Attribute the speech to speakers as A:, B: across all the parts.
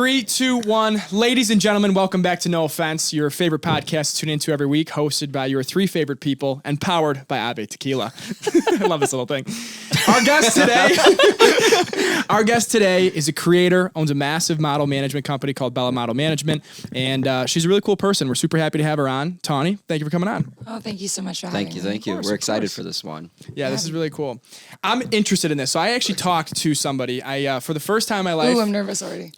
A: 3, 2, 1. Ladies and gentlemen, welcome back to No Offense, your favorite podcast to tune into every week, hosted by your 3 favorite people and powered by Abe Tequila. I love this little thing. Our guest today is a creator, owns a massive model management company called Bella Model Management, and she's a really cool person. We're super happy to have her on. Tawny, thank you for coming on.
B: Oh, thank you so much for having me.
C: Thank you. We're excited for this one.
A: Yeah, this is really cool. I'm interested in this. So I actually talked to somebody. For the first time in my life.
B: Ooh, I'm nervous already.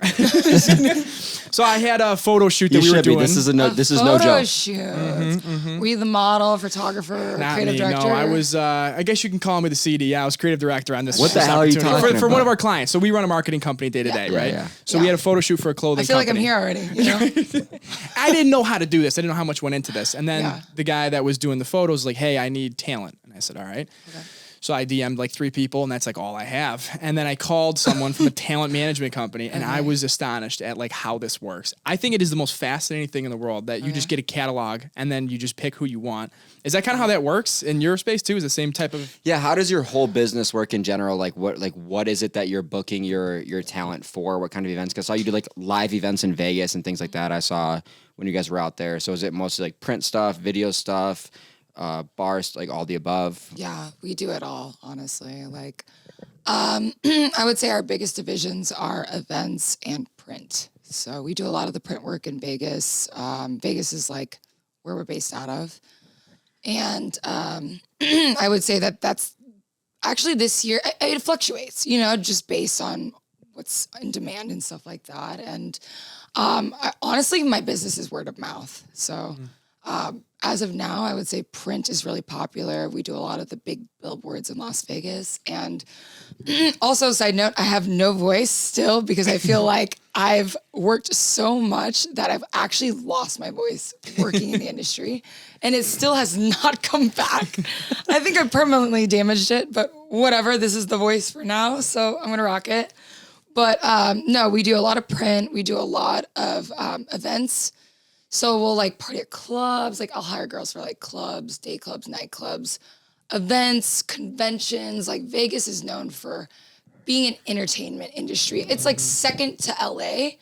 A: So I had a photo shoot that we were doing.
C: This is no joke.
B: Photo shoot. Were you the model, photographer,
A: Not
B: creative
A: me,
B: director?
A: No, I was. I guess you can call me the CD. Yeah, I was creative director on this.
C: What the hell are you talking
A: for
C: about?
A: one of our clients? So we run a marketing company day to day, right?
C: Yeah.
A: So we had a photo shoot for a clothing.
B: I feel
A: company.
B: like I'm here already. You know?
A: I didn't know how to do this. I didn't know how much went into this. And then
B: Yeah.
A: the guy that was doing the photos was like, "Hey, I need talent." And I said, "All right."
B: Okay.
A: So I DM'd like 3 people, and that's like all I have. And then I called someone from a talent management company, and I was astonished at like how this works. I think it is the most fascinating thing in the world that you just get a catalog and then you just pick who you want. Is that kind of how that works in your space too? Is the same type of?
C: Yeah. How does your whole business work in general? What is it that you're booking your talent for? What kind of events? 'Cause I saw you do like live events in Vegas and things like that. I saw when you guys were out there. So is it mostly like print stuff, video stuff? Bars, like all the above.
B: Yeah, we do it all, honestly. Like, I would say our biggest divisions are events and print. So we do a lot of the print work in Vegas. Vegas is like where we're based out of. And I would say that that's actually this year, it fluctuates, you know, just based on what's in demand and stuff like that. And honestly, my business is word of mouth. So as of now, I would say print is really popular. We do a lot of the big billboards in Las Vegas. And also, side note, I have no voice still because I feel like I've worked so much that I've actually lost my voice working in the industry. And it still has not come back. I think I permanently damaged it, but whatever. This is the voice for now. So I'm going to rock it. But no, we do a lot of print. We do a lot of events. So we'll like party at clubs, like I'll hire girls for like clubs, day clubs, nightclubs, events, conventions. Like Vegas is known for being an entertainment industry. It's like second to LA,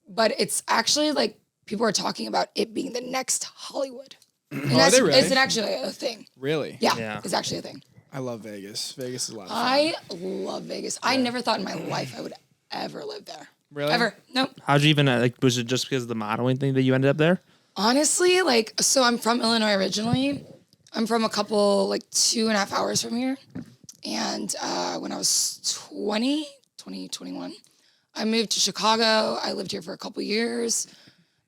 B: but it's actually like people are talking about it being the next Hollywood. And
A: Are they really?
B: It's actually a thing.
A: Really?
B: Yeah, it's actually a thing.
A: I love Vegas. Vegas is a lot of fun.
B: I love Vegas. I never thought in my life I would ever live there.
A: Really?
B: Ever. Nope.
D: How'd you even, was it just because of the modeling thing that you ended up there?
B: Honestly, like, so I'm from Illinois originally. I'm from a couple, like 2.5 hours from here. And when I was 21, I moved to Chicago. I lived here for a couple years.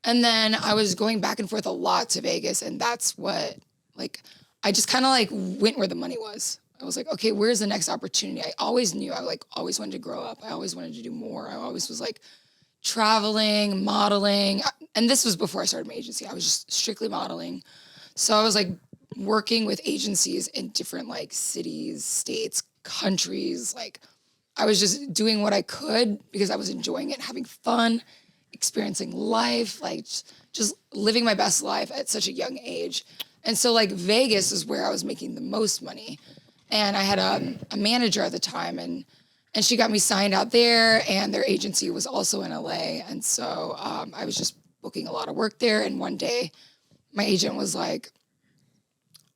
B: And then I was going back and forth a lot to Vegas. And that's what, like, I just kind of like went where the money was. I was like, okay, where's the next opportunity? I always knew I like always wanted to grow up. I always wanted to do more. I always was like traveling, modeling. And this was before I started my agency. I was just strictly modeling. So I was like working with agencies in different like cities, states, countries. Like I was just doing what I could because I was enjoying it, having fun, experiencing life, like just living my best life at such a young age. And so like Vegas is where I was making the most money. And I had a manager at the time, and she got me signed out there, and their agency was also in LA. And so I was just booking a lot of work there. And one day, my agent was like,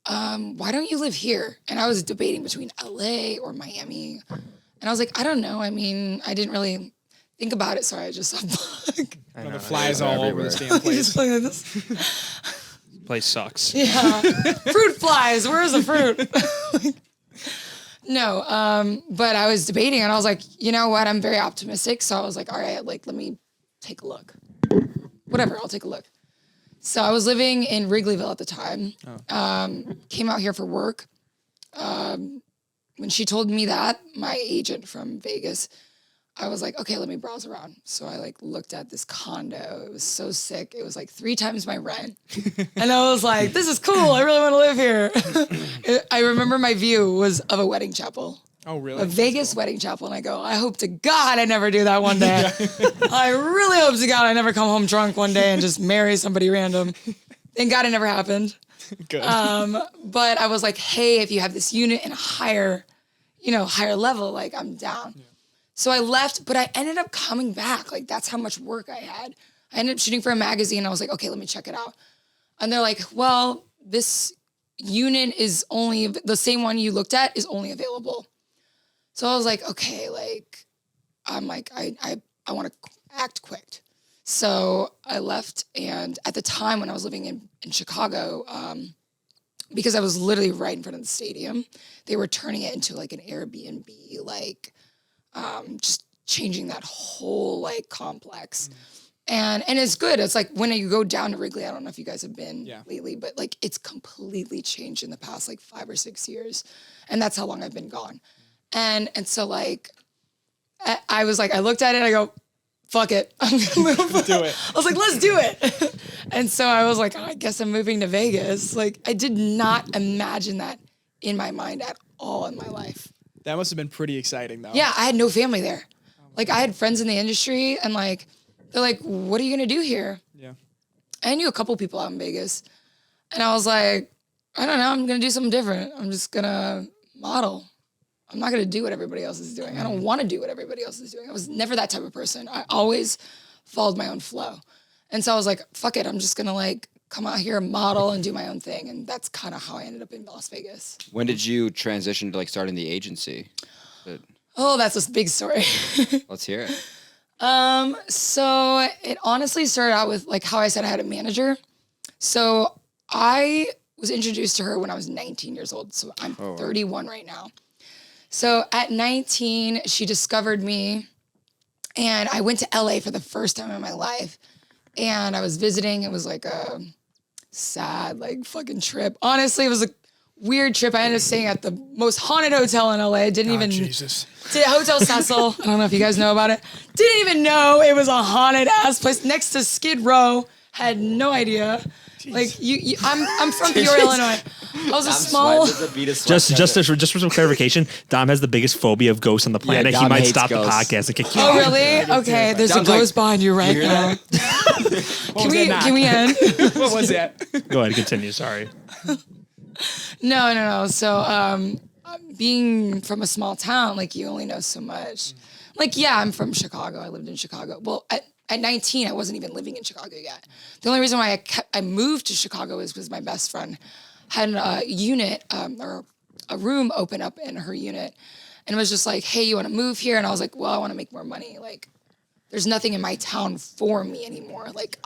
B: why don't you live here? And I was debating between LA or Miami. And I was like, I don't know. I mean, I didn't really think about it, so I just applied.
A: The flies all over this damn place.
B: Just like this.
D: Place sucks.
B: Yeah. Fruit flies. Where's the fruit? No, but I was debating and I was like, you know what? I'm very optimistic. So I was like, all right, like, let me take a look. Whatever, I'll take a look. So I was living in Wrigleyville at the time. Came out here for work. When she told me that, my agent from Vegas, I was like, okay, let me browse around. So I like looked at this condo. It was so sick. It was like 3 times my rent. And I was like, this is cool. I really want to live here. I remember my view was of a wedding chapel.
A: Oh, really?
B: A Vegas wedding chapel. And I go, I hope to God I never do that one day. I really hope to God I never come home drunk one day and just marry somebody random. Thank God it never happened.
A: Good.
B: But I was like, hey, if you have this unit in a higher level, like I'm down. Yeah. So I left, but I ended up coming back. Like, that's how much work I had. I ended up shooting for a magazine. I was like, okay, let me check it out. And they're like, well, this unit is only, the same one you looked at is only available. So I was like, okay, like, I'm like, I want to act quick. So I left. And at the time when I was living in Chicago, because I was literally right in front of the stadium, they were turning it into like an Airbnb, like just changing that whole like complex. And it's good. It's like when you go down to Wrigley, I don't know if you guys have been lately, but like it's completely changed in the past like 5 or 6 years. And that's how long I've been gone. And so like, I was like, I looked at it, I go, fuck it. I'm gonna move.
A: Do it.
B: I was like, let's do it. And so I was like, oh, I guess I'm moving to Vegas. Like I did not imagine that in my mind at all in my life.
A: That must have been pretty exciting though.
B: Yeah, I had no family there. Like I had friends in the industry and like, they're like, what are you gonna do here?
A: Yeah.
B: I knew a couple people out in Vegas. And I was like, I don't know, I'm gonna do something different. I'm just gonna model. I'm not gonna do what everybody else is doing. I don't wanna do what everybody else is doing. I was never that type of person. I always followed my own flow. And so I was like, fuck it, I'm just gonna like come out here and model and do my own thing. And that's kind of how I ended up in Las Vegas.
C: When did you transition to like starting the agency?
B: Oh, that's a big story.
C: Let's hear it.
B: So it honestly started out with like how I said I had a manager. So I was introduced to her when I was 19 years old. So I'm 31 right now. So at 19, she discovered me and I went to LA for the first time in my life. And I was visiting. It was like a sad, like fucking trip. Honestly, it was a weird trip. I ended up staying at the most haunted hotel in LA.
A: Jesus.
B: Hotel Cecil. I don't know if you guys know about it. Didn't even know it was a haunted ass place next to Skid Row. Had no idea. Jeez. Like I'm from Peoria, Illinois. I was a small.
D: Just for some clarification, Dom has the biggest phobia of ghosts on the planet.
C: Dom
D: he might
C: hates
D: stop
C: ghosts.
D: the podcast and kick you.
B: Oh really? Okay. There's
C: Dom's
B: a ghost
C: like,
B: behind you right now. Can we end?
A: What was that?
D: Go ahead, continue. Sorry.
B: No. So, being from a small town, like you only know so much. Like, yeah, I'm from Chicago. I lived in Chicago. Well, at 19, I wasn't even living in Chicago yet. The only reason why I moved to Chicago is because my best friend had a unit or a room open up in her unit, and it was just like, hey, you want to move here? And I was like, well, I want to make more money. Like, there's nothing in my town for me anymore. Like,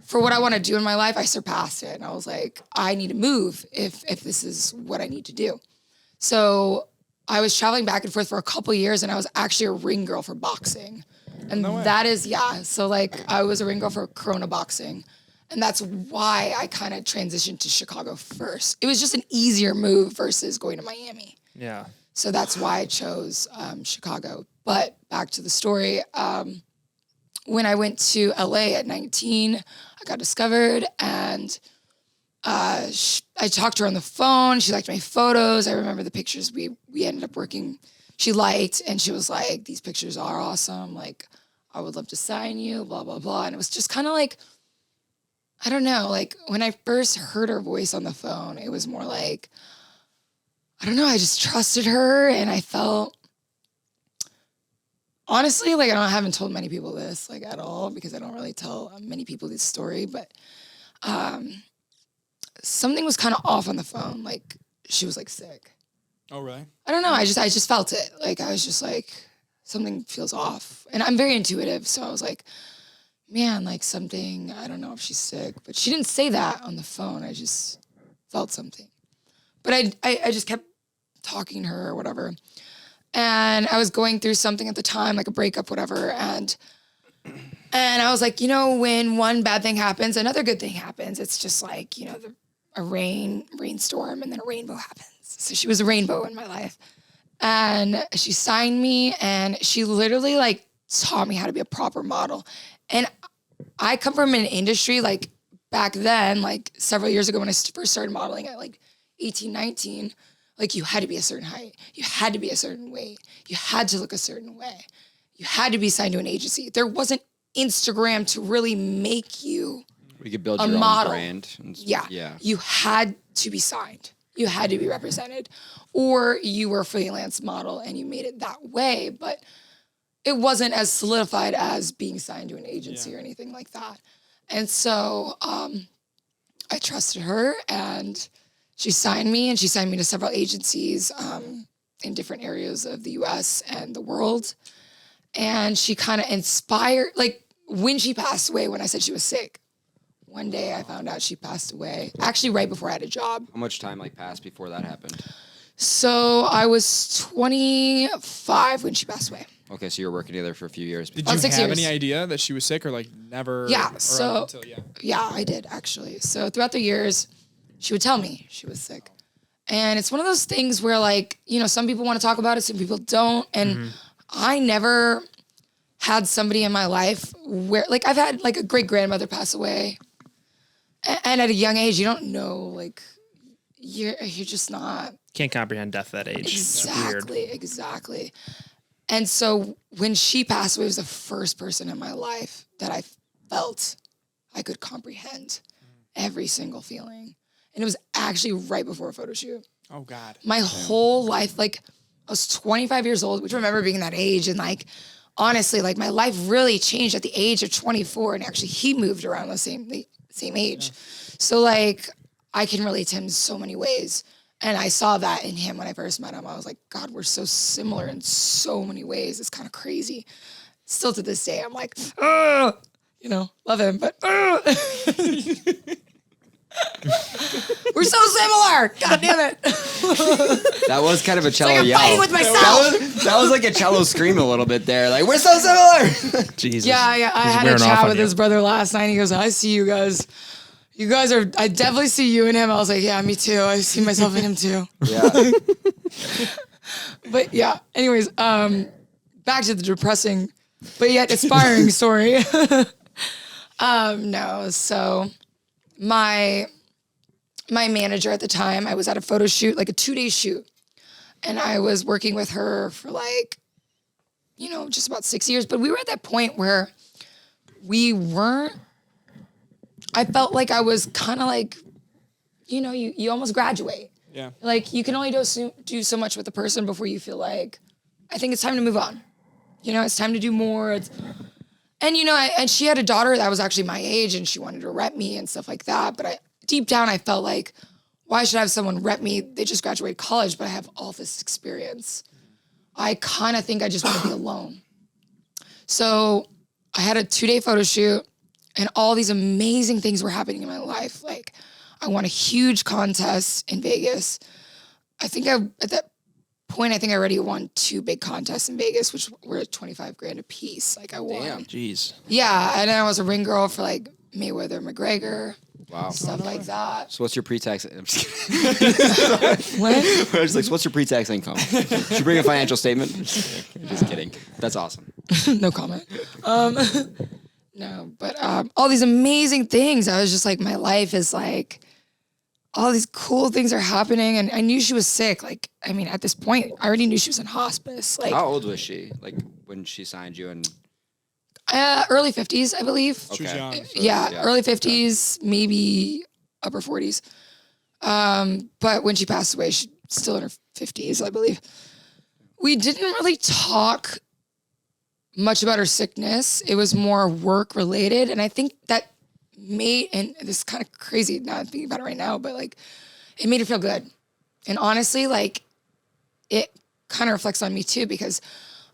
B: for what I want to do in my life, I surpassed it. And I was like, I need to move if this is what I need to do. So I was traveling back and forth for a couple years and I was actually a ring girl for boxing. And that is, so like I was a ring girl for Corona Boxing. And that's why I kind of transitioned to Chicago first. It was just an easier move versus going to Miami.
D: Yeah.
B: So that's why I chose Chicago. But back to the story. When I went to LA at 19, I got discovered and I talked to her on the phone. She liked my photos. I remember the pictures we ended up working. She liked, and she was like, these pictures are awesome. Like, I would love to sign you, blah, blah, blah. And it was just kind of like, I don't know, like when I first heard her voice on the phone, it was more like, I don't know, I just trusted her and I felt, honestly, like I haven't told many people this like at all because I don't really tell many people this story, but something was kind of off on the phone. Like she was like sick.
A: Oh, really?
B: I don't know. I just felt it. Like I was just like, something feels off. And I'm very intuitive. So I was like, man, like something, I don't know if she's sick, but she didn't say that on the phone. I just felt something. But I just kept talking to her or whatever. And I was going through something at the time, like a breakup, whatever. And I was like, you know, when one bad thing happens, another good thing happens. It's just like, you know, a rainstorm and then a rainbow happens. So she was a rainbow in my life. And she signed me and she literally like taught me how to be a proper model. And I come from an industry like back then, like several years ago when I first started modeling at like 18, 19, like you had to be a certain height. You had to be a certain weight. You had to look a certain way. You had to be signed to an agency. There wasn't Instagram to really make you
C: We could build
B: a
C: your
B: model.
C: own brand.
B: Yeah. You had to be signed. you had to be represented, or you were a freelance model and you made it that way, but it wasn't as solidified as being signed to an agency or anything like that. And so I trusted her, and she signed me, and she signed me to several agencies in different areas of the US and the world. And she kind of inspired, like when she passed away, when I said she was sick, one day I found out she passed away, actually right before I had a job.
C: How much time like passed before that happened?
B: So I was 25 when she passed away.
C: Okay, so you were working together for a few years.
A: Did
C: before.
A: you
B: 6
A: have
B: years.
A: any idea that she was sick or like never?
B: Yeah,
A: or
B: so-
A: until,
B: Yeah, I did actually. So throughout the years, she would tell me she was sick. And it's one of those things where like, you know, some people want to talk about it, some people don't. And I never had somebody in my life where, like, I've had like a great grandmother pass away. And at a young age, you don't know, like, you're just not.
D: Can't comprehend death at that age. It's weird.
B: Exactly. And so when she passed away, it was the first person in my life that I felt I could comprehend every single feeling. And it was actually right before a photo shoot.
A: Oh God.
B: My whole life, like I was 25 years old, which I remember being that age. And like, honestly, like my life really changed at the age of 24. And actually he moved around the same age. So like, I can relate to him in so many ways. And I saw that in him when I first met him. I was like, God, we're so similar in so many ways. It's kind of crazy. Still to this day, I'm like, you know, love him, but we're so similar. God damn it.
C: That was kind of a cello
B: Like I'm
C: yell.
B: fighting with myself.
C: That was like a cello scream a little bit there. Like, we're so similar.
D: Jesus.
B: Yeah, I
D: He's
B: had a
D: wearing off
B: chat
D: on
B: with
D: you.
B: his brother last night. He goes, I see you guys. You guys are, I definitely see you and him. I was like, yeah, me too. I see myself in him too.
C: Yeah.
B: But yeah, anyways, back to the depressing, but yet inspiring story. No, so my manager at the time, I was at a photo shoot, like a 2-day shoot. And I was working with her for like, you know, just about 6 years. But we were at that point where I felt like I was kind of like, you know, you almost graduate.
A: Yeah.
B: Like you can only do so much with a person before you feel like, I think it's time to move on. You know, it's time to do more. And you know, and she had a daughter that was actually my age, and she wanted to rep me and stuff like that. But deep down, I felt like, why should I have someone rep me? They just graduated college, but I have all this experience. I kind of think I just want to be alone. So I had a 2-day photo shoot, and all these amazing things were happening in my life. Like I won a huge contest in Vegas. At that point, I think I already won 2 big contests in Vegas, which were $25,000 a piece. Like I won.
C: Damn.
D: Jeez.
B: Yeah, and then I was a ring girl for like Mayweather, McGregor,
C: Wow.
B: stuff like that.
C: So what's your pre-tax? I'm just kidding.
B: What?
C: I was like, so what's your pre-tax income? Should you bring a financial statement? Just kidding. That's awesome.
B: No comment. No, but all these amazing things. I was just like, my life is like, all these cool things are happening. And I knew she was sick. Like, I mean, at this point, I already knew she was in hospice. Like
C: How old was she? Like when she signed you? And
B: early 50s, I believe.
A: She was young.
C: so,
B: Yeah, early 50s, maybe upper 40s. But when she passed away, she's still in her 50s, I believe. We didn't really talk much about her sickness. It was more work related. And I think that and this is kind of crazy now thinking about it right now, but like it made her feel good. And honestly, like it kind of reflects on me too, because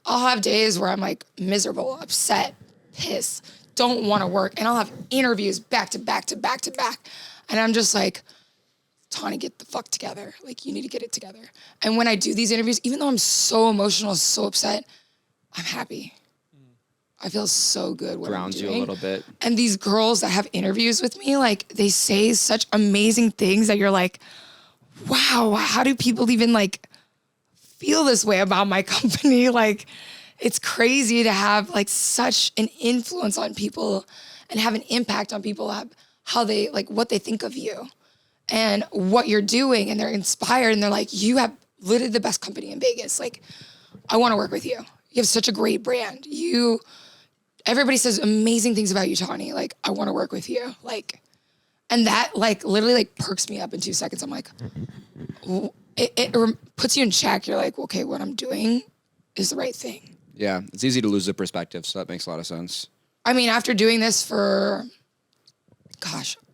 B: I'll have days where I'm like miserable, upset, pissed, don't want to work. And I'll have interviews back to back to back to back. And I'm just like, Tawny, get the fuck together. Like you need to get it together. And when I do these interviews, even though I'm so emotional, so upset, I'm happy. I feel so good what
C: grounds
B: I'm
C: you
B: doing.
C: a little bit.
B: And these girls that have interviews with me, like they say such amazing things that you're like, wow, how do people even like feel this way about my company? Like it's crazy to have like such an influence on people and have an impact on people, how they like what they think of you and what you're doing. And they're inspired and they're like, you have literally the best company in Vegas. Like I want to work with you. You have such a great brand. Everybody says amazing things about you, Tawny. Like, I want to work with you. Like, And that like literally like perks me up in 2 seconds. I'm like, it puts you in check. You're like, okay, what I'm doing is the right thing.
C: Yeah, it's easy to lose the perspective, so that makes a lot of sense.
B: I mean, after doing this for,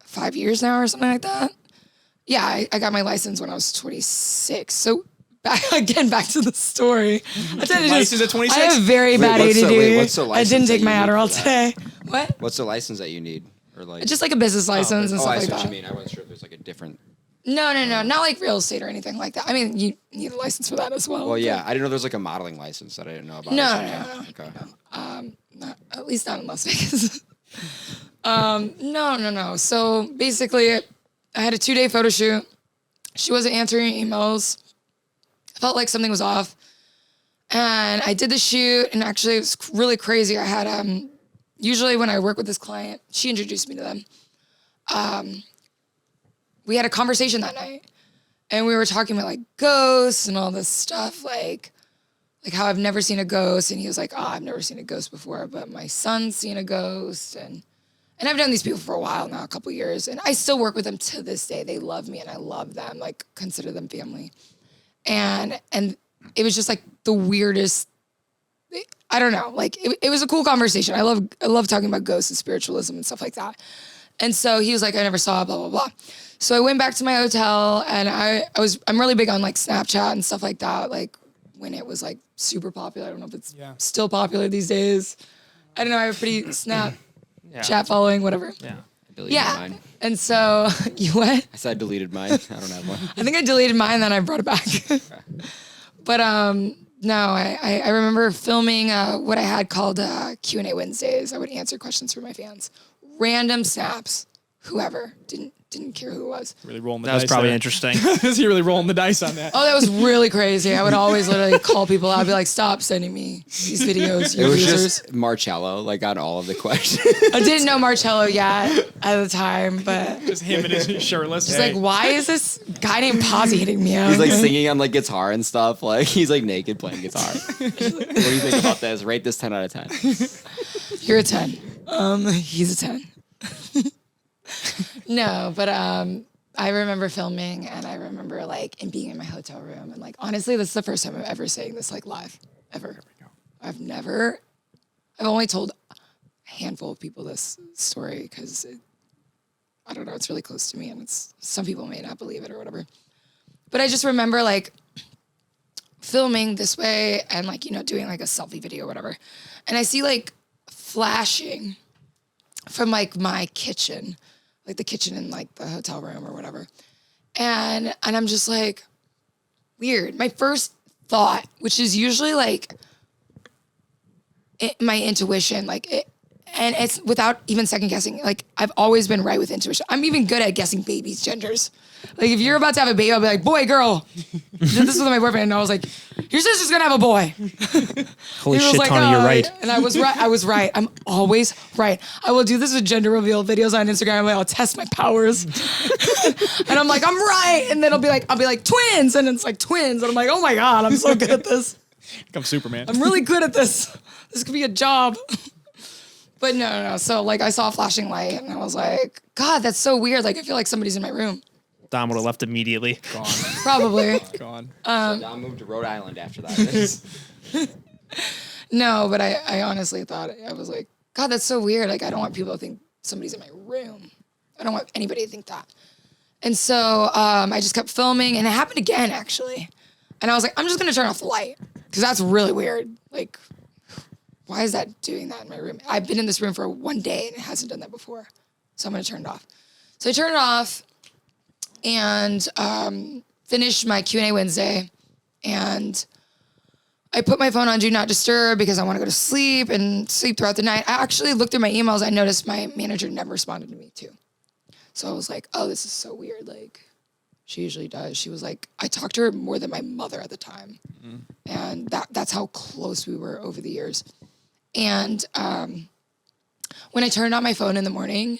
B: 5 years now or something like that. Yeah, I got my license when I was 26. So back to the story. I tend to
A: License at 26?
B: I have very bad
C: what's
B: ADD.
C: what's the
B: I
C: license
B: didn't take
C: that
B: my
C: you need
B: Adderall
C: for
B: today. What?
C: What's the license that you need? Or like
B: Just like a business license and
C: I
B: stuff
C: see
B: like
C: what
B: that.
C: you mean. I wasn't sure if there's like a different.
B: No, not like real estate or anything like that. I mean, you need a license for that as well.
C: Well, yeah, I didn't know there's like a modeling license that I didn't know about.
B: No.
C: Okay.
B: Not, at least not in Las Vegas. No. So basically, I had a 2-day photo shoot. She wasn't answering emails. I felt like something was off. And I did the shoot, and actually it was really crazy. I had, usually when I work with this client, she introduced me to them. We had a conversation that night, and we were talking about like ghosts and all this stuff, like how I've never seen a ghost. And he was like, oh, I've never seen a ghost before, but my son's seen a ghost. And I've known these people for a while now, a couple years, and I still work with them to this day. They love me, and I love them, like consider them family. And it was just like the weirdest, I don't know, like it was a cool conversation. I love talking about ghosts and spiritualism and stuff like that. And so he was like, I never saw it, blah, blah, blah. So I went back to my hotel, and I'm really big on like Snapchat and stuff like that. Like when it was like super popular. I don't know if it's still popular these days. I don't know. I have a pretty chat following, whatever.
D: Yeah.
C: I deleted mine.
B: And so you what?
C: I said I deleted mine. I don't have one.
B: I think I deleted mine, then I brought it back. But no, I remember filming what I had called Q&A Wednesdays. I would answer questions for my fans. Random snaps, whoever, didn't care who it was.
A: Really rolling the
D: That
A: dice.
D: was probably
A: there.
D: interesting.
A: Is he really rolling the dice on that?
B: Oh, that was really crazy. I would always literally call people out. I'd be like, stop sending me these videos,
C: It
B: you
C: was
B: losers.
C: just Marcello, like on all of the questions.
B: I didn't know Marcello yet at the time, but
A: Just him and his shirtless.
B: just like, why is this guy named Posy hitting me up?
C: He's like singing on like guitar and stuff. Like he's like naked playing guitar. What do you think about this? Rate this 10 out of 10.
B: You're a 10. He's a 10. No, but I remember filming, and I remember like and being in my hotel room, and like honestly, this is the first time I'm ever saying this like live, ever. I've only told a handful of people this story because I don't know, it's really close to me, and it's some people may not believe it or whatever. But I just remember like filming this way and like, you know, doing like a selfie video or whatever. And I see like flashing from like my kitchen, like the kitchen in like the hotel room or whatever. And I'm just like, weird. My first thought, which is usually like my intuition, like it, and it's without even second guessing. Like I've always been right with intuition. I'm even good at guessing babies' genders. Like if you're about to have a baby, I'll be like, boy, girl. Did this with my boyfriend, and I was like, your sister's gonna have a boy.
D: Holy
B: He was
D: shit,
B: like,
D: Tawny, you're right.
B: And I was right. I'm always right. I will do this with gender reveal videos on Instagram. I'll test my powers. And I'm like, I'm right. And then I'll be like twins. And it's like twins. And I'm like, oh my God, I'm so good at this.
A: Become Superman.
B: I'm really good at this. This could be a job. But no. So like I saw a flashing light, and I was like, God, that's so weird. Like I feel like somebody's in my room.
D: Dom would have left immediately.
A: Gone.
B: Probably.
A: Gone.
C: So I moved to Rhode Island after that.
B: No, but I honestly thought, I was like, God, that's so weird. Like, I don't want people to think somebody's in my room. I don't want anybody to think that. And so I just kept filming, and it happened again, actually. And I was like, I'm just going to turn off the light, because that's really weird. Like, why is that doing that in my room? I've been in this room for 1 day, and it hasn't done that before. So I'm going to turn it off. So I turned it off and finished my Q&A Wednesday, and I put my phone on Do Not Disturb because I want to go to sleep and sleep throughout the night. I actually looked through my emails. I noticed my manager never responded to me too. So I was like, oh, this is so weird. Like, she usually does. She was like, I talked to her more than my mother at the time. And that's how close we were over the years. And when I turned on my phone in the morning,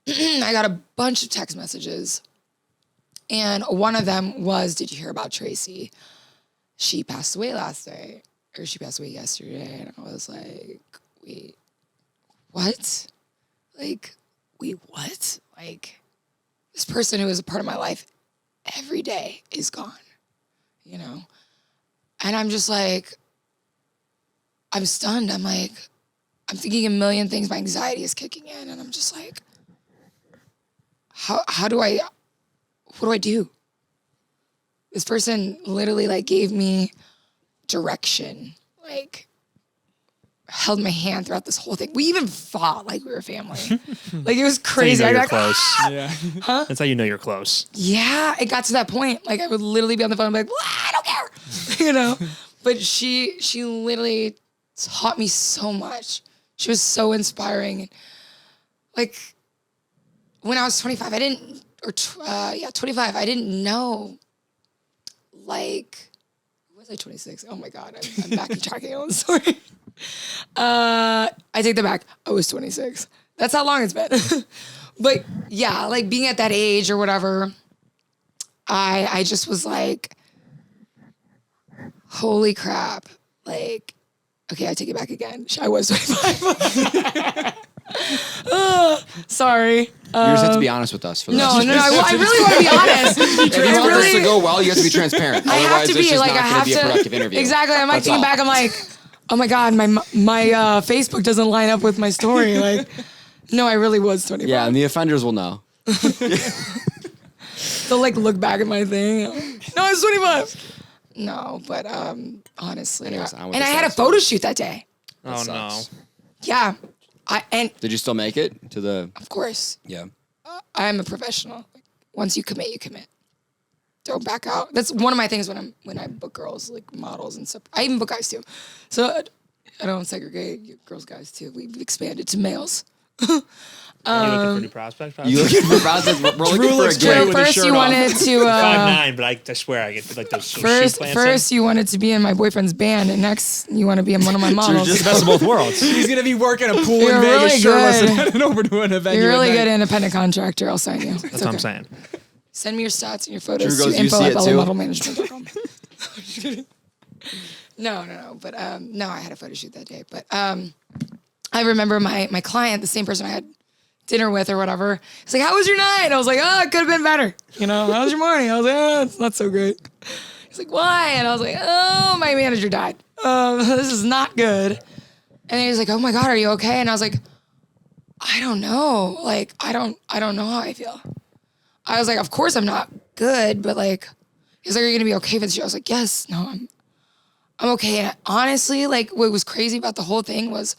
B: I got a bunch of text messages. And one of them was, did you hear about Tracy? She passed away last night, or she passed away yesterday. And I was like, wait, what? Like, wait, what? Like, this person who was a part of my life every day is gone, you know? And I'm just like, I'm stunned. I'm like, I'm thinking a million things. My anxiety is kicking in, and I'm just like, what do I do? This person literally like gave me direction, like held my hand throughout this whole thing. We even fought like we were family. Like it was crazy.
D: That's how you know you're
B: like,
D: close.
A: Yeah.
B: Huh?
D: That's how you know you're close.
B: Yeah, it got to that point. Like I would literally be on the phone and be like, I don't care, you know? But she literally taught me so much. She was so inspiring. Like when I was 25, 25, I didn't know, like, was I 26? Oh my God, I'm backtracking on the story. I take that back. I was 26. That's how long it's been. But yeah, like being at that age or whatever, I just was like, holy crap. Like, okay, I take it back again. I was 25. Sorry.
C: You just have to be honest with us for the rest
B: No,
C: of
B: no,
C: this.
B: I really want to be honest.
C: If you want this to go well, you have to be transparent.
B: I have
C: Otherwise,
B: to
C: it's
B: be
C: just
B: like,
C: not
B: I
C: going to
B: have
C: be a productive
B: to.
C: interview.
B: Exactly. I'm like
C: That's
B: thinking
C: all.
B: back. I'm like, oh my God, my Facebook doesn't line up with my story. Like, no, I really was 25.
C: Yeah, and the offenders will know.
B: They'll like look back at my thing. No, I was 25. No, but honestly,
C: Anyways, on with
B: and
C: the
B: I had a
C: sad
B: photo shoot that day.
D: Oh no.
C: sucks.
B: Yeah, and
C: Did you still make it to the?
B: of course,
C: Yeah.
B: I am a professional. Once you commit, you commit. Don't back out. That's one of my things when I book girls, like models and stuff. I even book guys too. So I don't segregate girls, guys too. We've expanded to males.
D: You looking for new prospects?
C: You looking for process? We're looking for a
A: looks great
C: great.
A: with his
B: First,
A: shirt
B: you
A: off.
B: wanted to.
D: 5'9", but I swear I get like those shoe plants.
B: First, you wanted to be in my boyfriend's band, and next, you want to be in one of my models.
C: just-
D: the best of both worlds.
A: He's gonna be working a pool
B: You're
A: in Vegas,
B: really
A: shirtless,
B: good.
A: and heading over to an event.
B: You're really good independent contractor. I'll sign you. It's
D: That's what I'm saying.
B: Send me your stats and your photos
C: Drew goes,
B: to
C: "You see it too?"
B: info@bellamodelmanagement.com. No. But no, I had a photo shoot that day. But I remember my client, the same person I had dinner with or whatever. He's like, "How was your night?" I was like, "Oh, it could have been better." You know, "How was your morning?" I was like, "Oh, it's not so great." He's like, "Why?" And I was like, "Oh, my manager died. This is not good." And then he's like, "Oh my God, are you okay?" And I was like, "I don't know. Like, I don't know how I feel." I was like, "Of course I'm not good, but like," he's like, "Are you gonna be okay with this?" I was like, "Yes, no, I'm okay." And honestly, like, what was crazy about the whole thing was,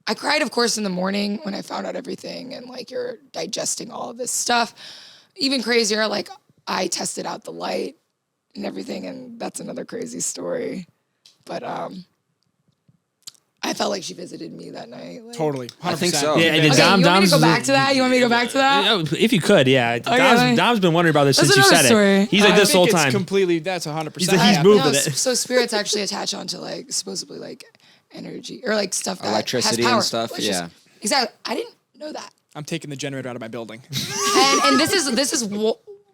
B: I cried, of course, in the morning when I found out everything, and like you're digesting all of this stuff. Even crazier, like I tested out the light and everything, and that's another crazy story. But I felt like she visited me that night. Like,
A: Totally, 100%.
C: I think so.
D: Yeah, and
B: Okay,
D: Dom,
B: you want me to
D: Dom's
B: go back to that? You want me to go back to that?
D: If you could, yeah.
B: Okay.
D: Dom's been wondering about this
B: That's
D: since you
B: another
D: said
B: story.
D: it. He's like
A: I
D: this
A: think
D: whole
A: it's
D: time.
A: completely. That's 100%.
D: He's like, he's moved with it.
B: So spirits actually attach onto like supposedly like energy or like stuff that
C: Electricity
B: has power.
C: and stuff, yeah.
B: Exactly. I didn't know that.
A: I'm taking the generator out of my building.
B: And this is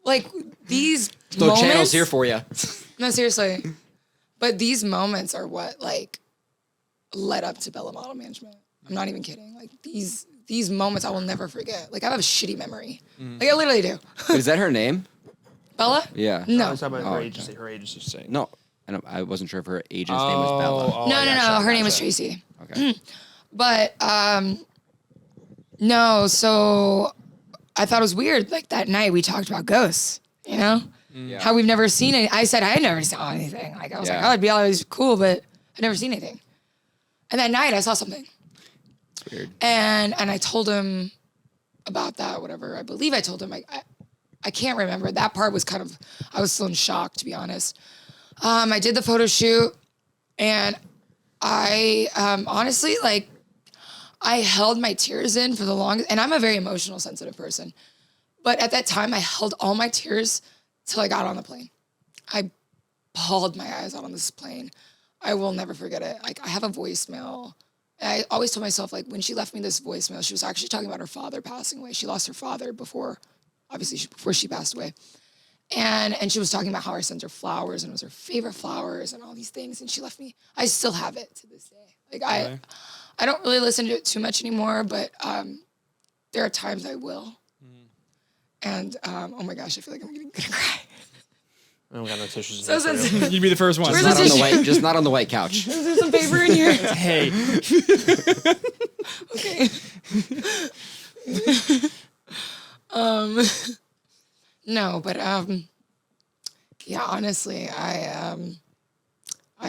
B: like these
C: No
B: moments.
C: channels here for you.
B: No, seriously. But these moments are what like led up to Bella Model Management. I'm not even kidding. Like these moments I will never forget. Like I have a shitty memory. Like I literally do.
C: Is that her name?
B: Bella?
C: Yeah.
B: No.
D: Her agency. Her agency's saying.
C: No. I wasn't sure if her agent's name was Bella.
B: No. Her name was Tracy.
C: Okay.
B: But no, so I thought it was weird. Like that night we talked about ghosts, you know?
C: Yeah.
B: How we've never seen it. I said I had never saw anything. Like I was like,
C: Yeah.
B: oh, it'd be always cool, but I'd never seen anything. And that night I saw something.
C: It's weird.
B: And I told him about that, whatever. I believe I told him. I can't remember. That part was kind of, I was still in shock, to be honest. I did the photo shoot, and I honestly, like, I held my tears in for the longest, and I'm a very emotional, sensitive person. But at that time, I held all my tears till I got on the plane. I bawled my eyes out on this plane. I will never forget it. Like, I have a voicemail. And I always told myself, like, when she left me this voicemail, she was actually talking about her father passing away. She lost her father before she passed away. And she was talking about how I sent her flowers and it was her favorite flowers and all these things. And she left me. I still have it to this day. Like, I don't really listen to it too much anymore, but there are times I will. And oh my gosh, I feel like I'm gonna cry.
D: Oh, we got no tissues.
B: So sensitive.
A: You'd be the first one.
B: Where's
C: Not
B: the
C: on the
B: tissue?
C: white, just not on the white couch.
B: Is there some paper in here?
A: Hey,
B: Okay. No, but yeah, honestly, I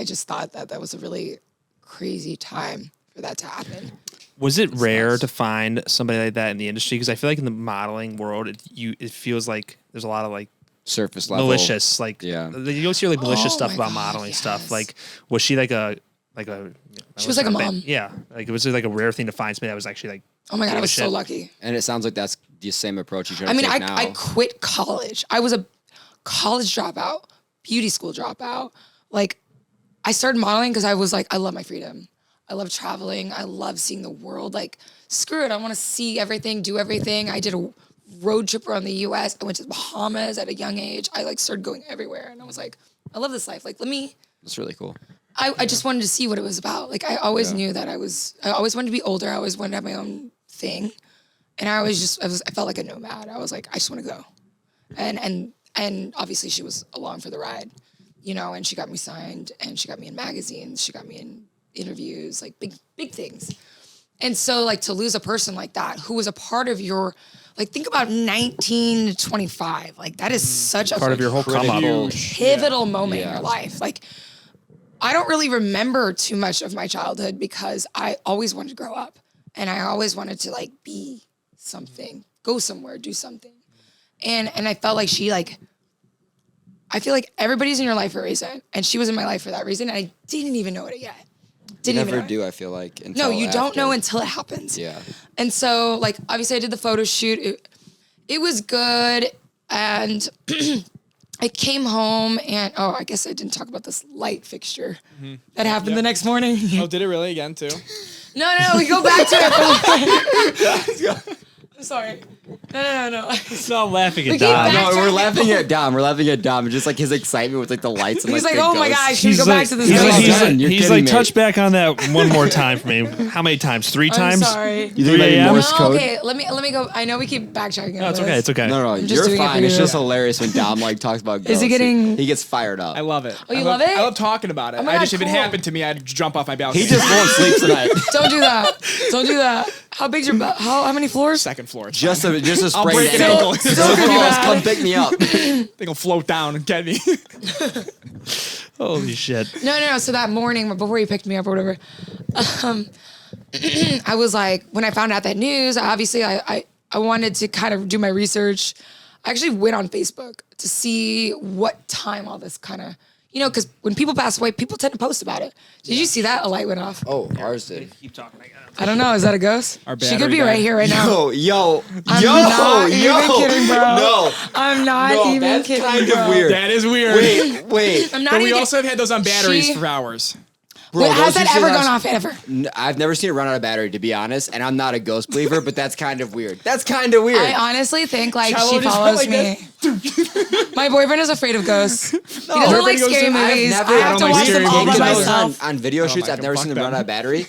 B: just thought that was a really crazy time for that to happen.
D: Was it rare to find somebody like that in the industry? Because I feel like in the modeling world, it feels like there's a lot of like
C: Surface level.
D: malicious, like
C: Yeah.
D: you always hear like malicious
B: Oh
D: stuff
B: my
D: about
B: God,
D: modeling stuff.
B: yes.
D: Like, was she like a
B: She was like a mom.
D: Yeah, like it was like a rare thing to find somebody that was actually like.
B: Oh my God, I
D: gave a
B: was so
D: shit.
B: lucky.
C: And it sounds like that's the same approach you try to
B: I mean,
C: take now.
B: I quit college. I was a college dropout, beauty school dropout. Like, I started modeling because I was like, I love my freedom. I love traveling. I love seeing the world. Like, screw it. I want to see everything, do everything. I did a road trip around the US. I went to the Bahamas at a young age. I like started going everywhere. And I was like, I love this life. Like,
C: That's really cool.
B: I just wanted to see what it was about. Like, I always knew that I always wanted to be older. I always wanted to have my own thing. And I felt like a nomad. I was like, I just want to go. And obviously she was along for the ride, you know, and she got me signed and she got me in magazines. She got me in interviews, like big things. And so like to lose a person like that, who was a part of your, like think about 19 to 25, like that is such a
D: Part of your whole come up.
B: pivotal moment in your life. Like, I don't really remember too much of my childhood because I always wanted to grow up and I always wanted to like be something, go somewhere, do something. And I felt like I feel like everybody's in your life for a reason. And she was in my life for that reason. And I didn't even know it yet.
C: You
B: Didn't even
C: never
B: know
C: do,
B: it.
C: I feel like.
B: No, you don't
C: after.
B: know until it happens.
C: Yeah.
B: And so like, obviously I did the photo shoot. It was good. And I came home and, I guess I didn't talk about this light fixture that happened the next morning.
A: oh, did it really again too?
B: No, we go back to it. I'm sorry. No.
D: Stop laughing
B: We
D: at
B: keep
D: Dom.
B: back-
C: No, we're laughing at Dom. We're laughing at Dom. Just like his excitement with like the lights and
B: He's like,
C: the
B: oh my
C: ghosts.
B: gosh, should we go back to this?
C: he's
B: ghost?
C: like- You're
D: he's
C: kidding
D: like
C: me.
D: touch back on that one more time for me. How many times? 3
B: I'm
D: times?
B: sorry.
C: You think maybe
D: 3 a.m.?
C: Morse
B: No,
C: code?
B: okay, let me go. I know we keep backtracking.
D: No, it's okay. It's okay.
C: No,
B: just
C: you're
B: doing it for
C: fine. It's
B: you.
C: just hilarious when Dom like talks about ghosts.
B: Is he getting-
C: He gets fired up.
A: I love it.
B: Oh, you
A: I
B: love it?
A: I love talking about it.
B: my
A: I
B: God,
A: just if it
B: cool.
A: happened to me, I'd jump off my balcony.
C: He just won't sleep tonight.
B: Don't do that. Don't do that. How big's your butt? How many floors?
A: second floor. It's
C: just
A: fine.
C: a
A: I'll
C: sprained
A: break an
C: ankle.
A: ankle.
B: Don't do that.
C: Come pick me up.
A: They gonna float down and get me.
D: Holy shit.
B: No. So that morning, before he picked me up or whatever, I was like, when I found out that news, obviously I wanted to kind of do my research. I actually went on Facebook to see what time all this kind of, you know, because when people pass away, people tend to post about it. Did you see that? A light went off.
C: Oh, ours did.
D: Keep talking. I got it.
B: I don't know. Is that a ghost?
A: Our
B: She could
A: battery
B: be right
A: died.
B: here right now.
C: Yo,
B: I'm not even kidding, bro.
C: No,
B: I'm not
C: no,
B: even
C: that's
B: kidding,
C: kind
B: bro.
C: of weird.
A: That is weird.
C: Wait.
B: I'm not
A: But we
B: even.
A: also have had those on batteries
B: She-
A: for hours.
C: Bro,
B: Wait, has
C: those
B: that
C: usually
B: ever
C: last-
B: gone off ever?
C: I've never seen it run out of battery, to be honest, and I'm not a ghost believer, but that's kind of weird. That's kind of weird.
B: I honestly think like
A: Cello
B: she
A: just
B: follows
A: went
B: me. My boyfriend is afraid of ghosts. He doesn't
A: everybody
B: like
A: goes
B: scary
A: to- I've
B: movies.
C: never-
B: I
C: I
B: have
A: don't
B: to
A: like
B: watch them
A: scary
B: all by
A: movies.
C: Those
B: myself.
C: on video shoots.
A: my
C: I've
A: God,
C: never
A: fuck
C: seen them run
A: them.
C: out of battery.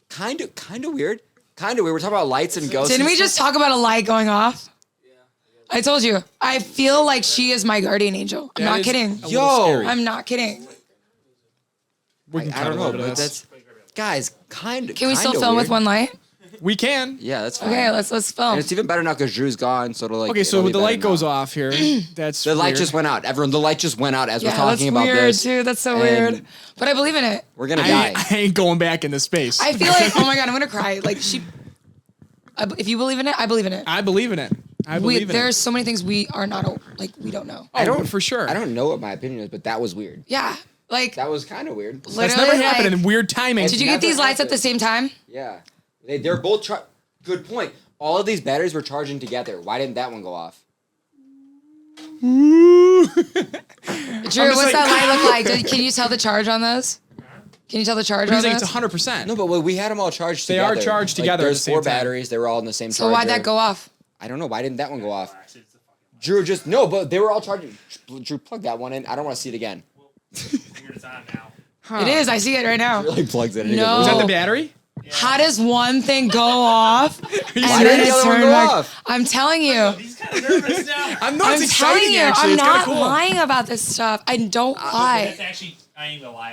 C: Kind of weird. Kind of weird. We're talking about lights and ghosts.
B: Didn't
C: and
B: we
C: stuff.
B: just talk about a light going off? I told you. I feel like she is my guardian angel. I'm
A: That
B: not
A: is
B: kidding.
A: a little
C: Yo.
A: scary.
B: I'm not kidding.
A: We can
C: I
A: cut
C: don't
A: a
C: know,
A: little bit
C: but
A: of this.
C: that's guys. Kind of.
B: Can we still film with one light?
A: We can.
C: Yeah, that's fine.
B: Okay, let's
C: And
B: film.
C: it's even better now because Drew's gone, so it'll like.
A: Okay, so
C: it'll be
A: the
C: better
A: light goes
C: now.
A: off here. That's
C: The light
A: weird.
C: just went out. Everyone, the light just went out as we're
B: Yeah, that's
C: talking about
B: weird,
C: this.
B: dude. That's so
C: And
B: weird. But I believe in it.
C: We're gonna
A: I
C: die.
A: ain't, I ain't going back into space.
B: I feel like, oh my God, I'm gonna cry. Like if you believe in it, I believe in it.
A: I believe in it. I believe in
B: There's
A: it.
B: so many things we are not, like, we don't know.
A: I don't for sure.
C: I don't know what my opinion is, but that was weird.
B: Yeah. Like,
C: That was kind of weird.
A: That's
B: literally,
A: never happened
B: like-
A: in weird timing.
B: Did you get
C: never
B: these lights at
C: happened.
B: the same time?
C: Yeah, they're both. Good point. All of these batteries were charging together. Why didn't that one go off?
B: Drew,
A: just
B: what's
A: like,
B: that light look like? Can you tell the charge on those? Can you tell the charge on
A: He's like,
B: those?
A: it's 100%.
C: No, but we had them all charged
A: They
C: together.
A: are charged
C: Like,
A: together at
C: There's
A: the same
C: 4
A: time.
C: batteries. They were all in the same
B: So
C: charger.
B: why'd that go off?
C: I don't know. Why didn't that one go off? Drew just no, but they were all charging. Drew, plug that one in. I don't want to see it again.
D: It's on now.
A: Huh.
B: It is. I see it right now.
C: Really plugs it in.
B: No.
A: Is that the battery?
B: How does one thing go off? And
C: Why
B: then
C: did the
B: it's
C: other one
B: turned
C: go
B: back?
C: off?
B: I'm telling you.
D: He's kind of nervous now.
A: I'm
B: I'm telling you. I'm not lying about this stuff. I don't lie.
D: It's actually, I ain't gonna lie.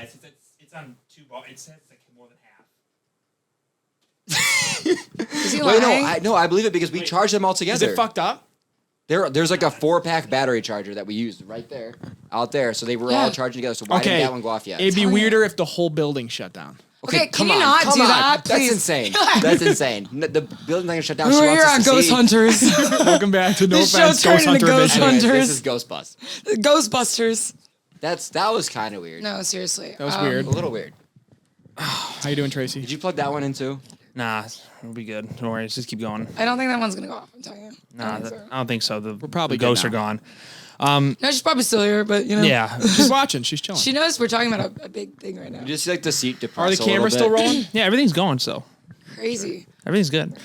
D: It's on 2 bars. It says like more than half.
B: Is he
C: Wait,
B: lying?
C: I believe it because we charged them all
A: Is
C: together.
A: it fucked up?
C: There's like a 4-pack battery charger that we used right there, out there. So they were all charging together. So why didn't that one go off yet?
A: It'd be
B: Telling
A: weirder if the whole building shut down.
B: Okay, can
C: come
B: you
C: on,
B: not
C: come
B: do
C: on.
B: that,
C: That's
B: please?
C: insane. That's insane. The building's not gonna shut down.
B: We
C: She
B: were
C: wants
B: here
C: us
B: on
C: to
B: Ghost
C: see.
B: Hunters.
A: Welcome back to No
B: This show
A: Offense,
B: turned
A: Ghost
B: into
A: Hunter
B: Ghost
A: Edition.
B: Hunter.
C: Anyways, this is Ghostbust.
B: Ghostbusters.
C: That was kind of weird.
B: No, seriously.
A: That was weird.
C: A little weird.
A: How you doing, Tracy?
C: Did you plug that one in too?
D: Nah, we'll be good. Don't worry. Just keep going.
B: I don't think that one's gonna go off. I'm telling you.
D: Nah, I don't think so. We're
A: probably
D: the
A: good
D: ghosts
A: now.
D: are gone.
B: No, she's probably still here, but you know.
D: Yeah.
A: She's watching. She's chilling.
B: She knows we're talking about a big thing right now.
C: You just see like the seat
A: Are
C: depress
A: the
C: a little
A: cameras still
C: bit.
A: rolling?
D: Yeah, everything's going still.
B: Crazy.
D: Everything's good.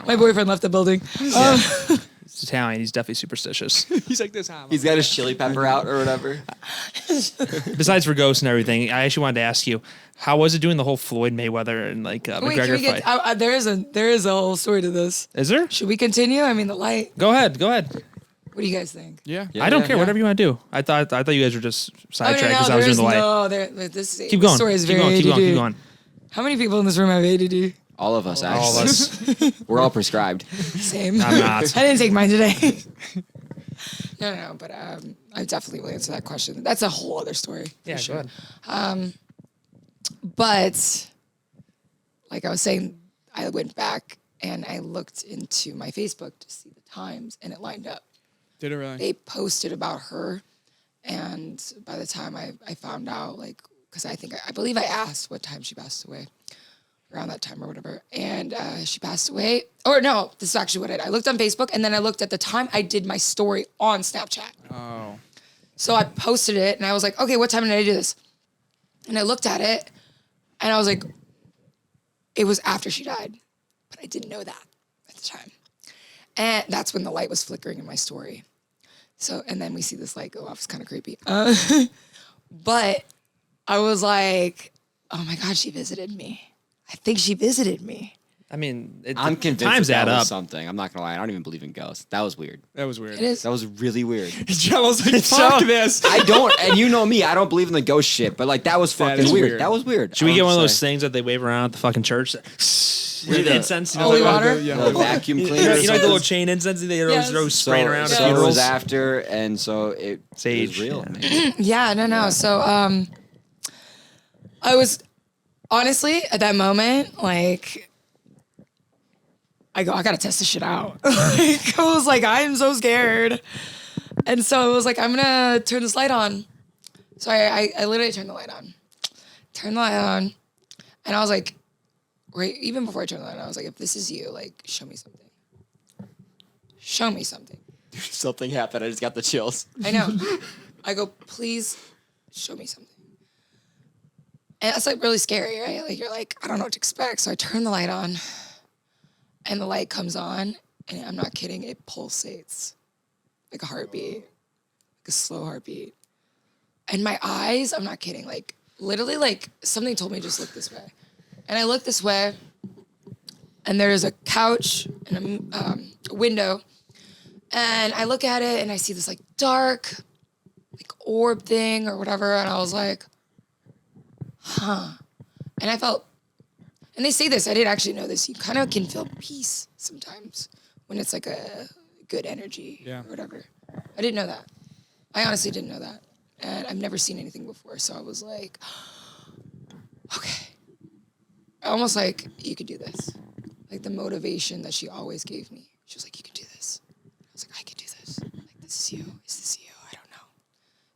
B: My boyfriend left the building.
D: It's Italian. He's definitely superstitious.
A: He's like this.
C: He's got his chili pepper out or whatever.
D: Besides for ghosts and everything, I actually wanted to ask you, how was it doing the whole Floyd Mayweather and like
B: Wait, can
D: McGregor
B: we get?
D: fight?
B: There is a whole story to this.
D: Is there?
B: Should we continue? I mean, the light.
D: Go ahead.
B: What do you guys think?
A: Yeah.
D: I don't
C: yeah,
D: care.
C: yeah.
D: Whatever you want to do. I thought you guys were just sidetracked because I was
B: there
D: doing
B: is
D: the light.
B: no. This
D: Keep going.
B: story is
D: Keep
B: very
D: going. Keep
B: ADD.
D: going. Keep going.
B: How many people in this room have ADD?
C: All of us, actually.
D: All of us.
C: We're all prescribed.
B: Same.
D: I'm not.
B: I didn't take mine today. No, but I definitely will answer that question. That's a whole other story. For
D: Yeah,
B: sure.
D: go ahead.
B: But like I was saying, I went back and I looked into my Facebook to see the times, and it lined up.
A: Did it really?
B: They posted about her, and by the time I found out, like, because I believe I asked what time she passed away, around that time or whatever, and she passed away. Or no, this is actually what I looked on Facebook, and then I looked at the time I did my story on Snapchat.
A: Oh.
B: So I posted it, and I was like, okay, what time did I do this? And I looked at it, and I was like, it was after she died, but I didn't know that at the time. And that's when the light was flickering in my story. So, and then we see this light go off. It's kind of creepy. But I was like, oh my God, she visited me. I think she visited me.
D: I mean,
C: I'm convinced
D: times
C: that
D: add
C: was
D: up.
C: something. I'm not gonna lie. I don't even believe in ghosts. That was weird.
A: That was weird.
B: It is.
C: That was really weird.
A: Jello's like, fuck this.
C: I don't, and you know me, I don't believe in the ghost shit, but like that was
A: That
C: fucking
A: is
C: weird.
A: weird.
C: That was weird.
D: Should we get one of those
C: things?
D: things that they wave around at the fucking church?
C: the-
D: Incense. You know,
B: Holy
D: like,
B: water?
A: Yeah.
C: The vacuum
D: You
C: cleaner.
D: know,
C: or
D: like the
C: something?
D: little chain incense they
B: Yes.
D: always spraying around at
C: So it was
D: funerals.
C: after, and so it
D: Sage.
C: was real.
D: Yeah.
C: Man.
B: Yeah, no. So I was honestly at that moment, like, I gotta test this shit out. Like, I was like, I'm so scared. And so I was like, I'm gonna turn this light on. So I literally turned the light on. And I was like, right, even before I turned the light on, I was like, if this is you, like, show me something. Show me something.
C: Something happened. I just got the chills.
B: I know. I go, please show me something. And that's like really scary, right? Like you're like, I don't know what to expect. So I turn the light on and the light comes on and I'm not kidding, it pulsates like a heartbeat, like a slow heartbeat. And my eyes, I'm not kidding, like literally like something told me just look this way. And I look this way and there's a couch and a window. And I look at it and I see this like dark, like orb thing or whatever. And I was like, huh. And I felt, and they say this, I didn't actually know this. You kind of can feel peace sometimes when it's like a good energy or whatever. I didn't know that. I honestly didn't know that. And I've never seen anything before. So I was like, okay. Almost like, you could do this. Like the motivation that she always gave me. She was like, you can do this. I was like, I can do this. Like, this is you. Is this you? I don't know.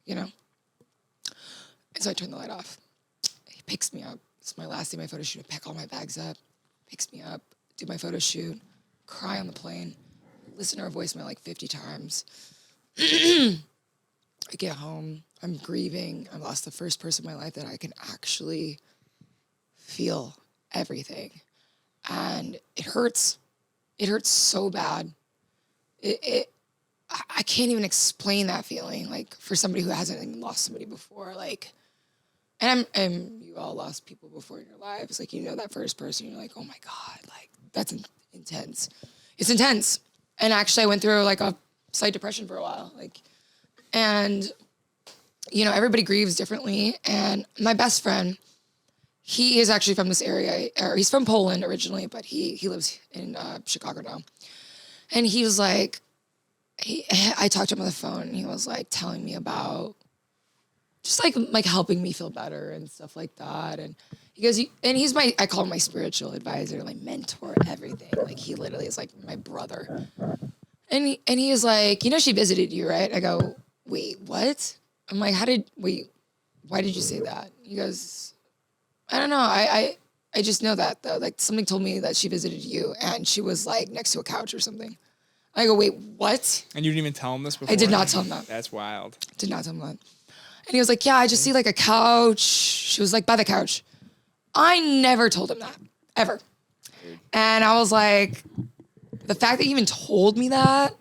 B: You know? And so I turned the light off. He picks me up. It's my last day of my photo shoot. I pack all my bags up, picks me up, do my photo shoot, cry on the plane, listen to her voicemail like 50 times. I get home. I'm grieving. I lost the first person in my life that I can actually feel everything. And it hurts. It hurts so bad. I can't even explain that feeling, like, for somebody who hasn't lost somebody before, like, and you all lost people before in your lives. Like, you know, that first person, you're like, oh my God, like that's intense. It's intense. And actually I went through like a slight depression for a while. Like, and you know, everybody grieves differently. And my best friend, he is actually from this area, or he's from Poland originally, but he lives in Chicago now. And he was like, I talked to him on the phone, and he was like telling me about just like helping me feel better and stuff like that. And he goes, he's I call him my spiritual advisor, my mentor, everything. Like, he literally is like my brother. And he is like, you know, she visited you, right? I go, wait, what? I'm like, why did you say that? He goes, I don't know. I just know that though. Like, something told me that she visited you and she was like next to a couch or something. I go, wait, what?
A: And you didn't even tell him this before?
B: I did not tell him that.
A: That's wild.
B: Did not tell him that. And he was like, yeah, I just see like a couch. She was like by the couch. I never told him that, ever. And I was like, the fact that you even told me that,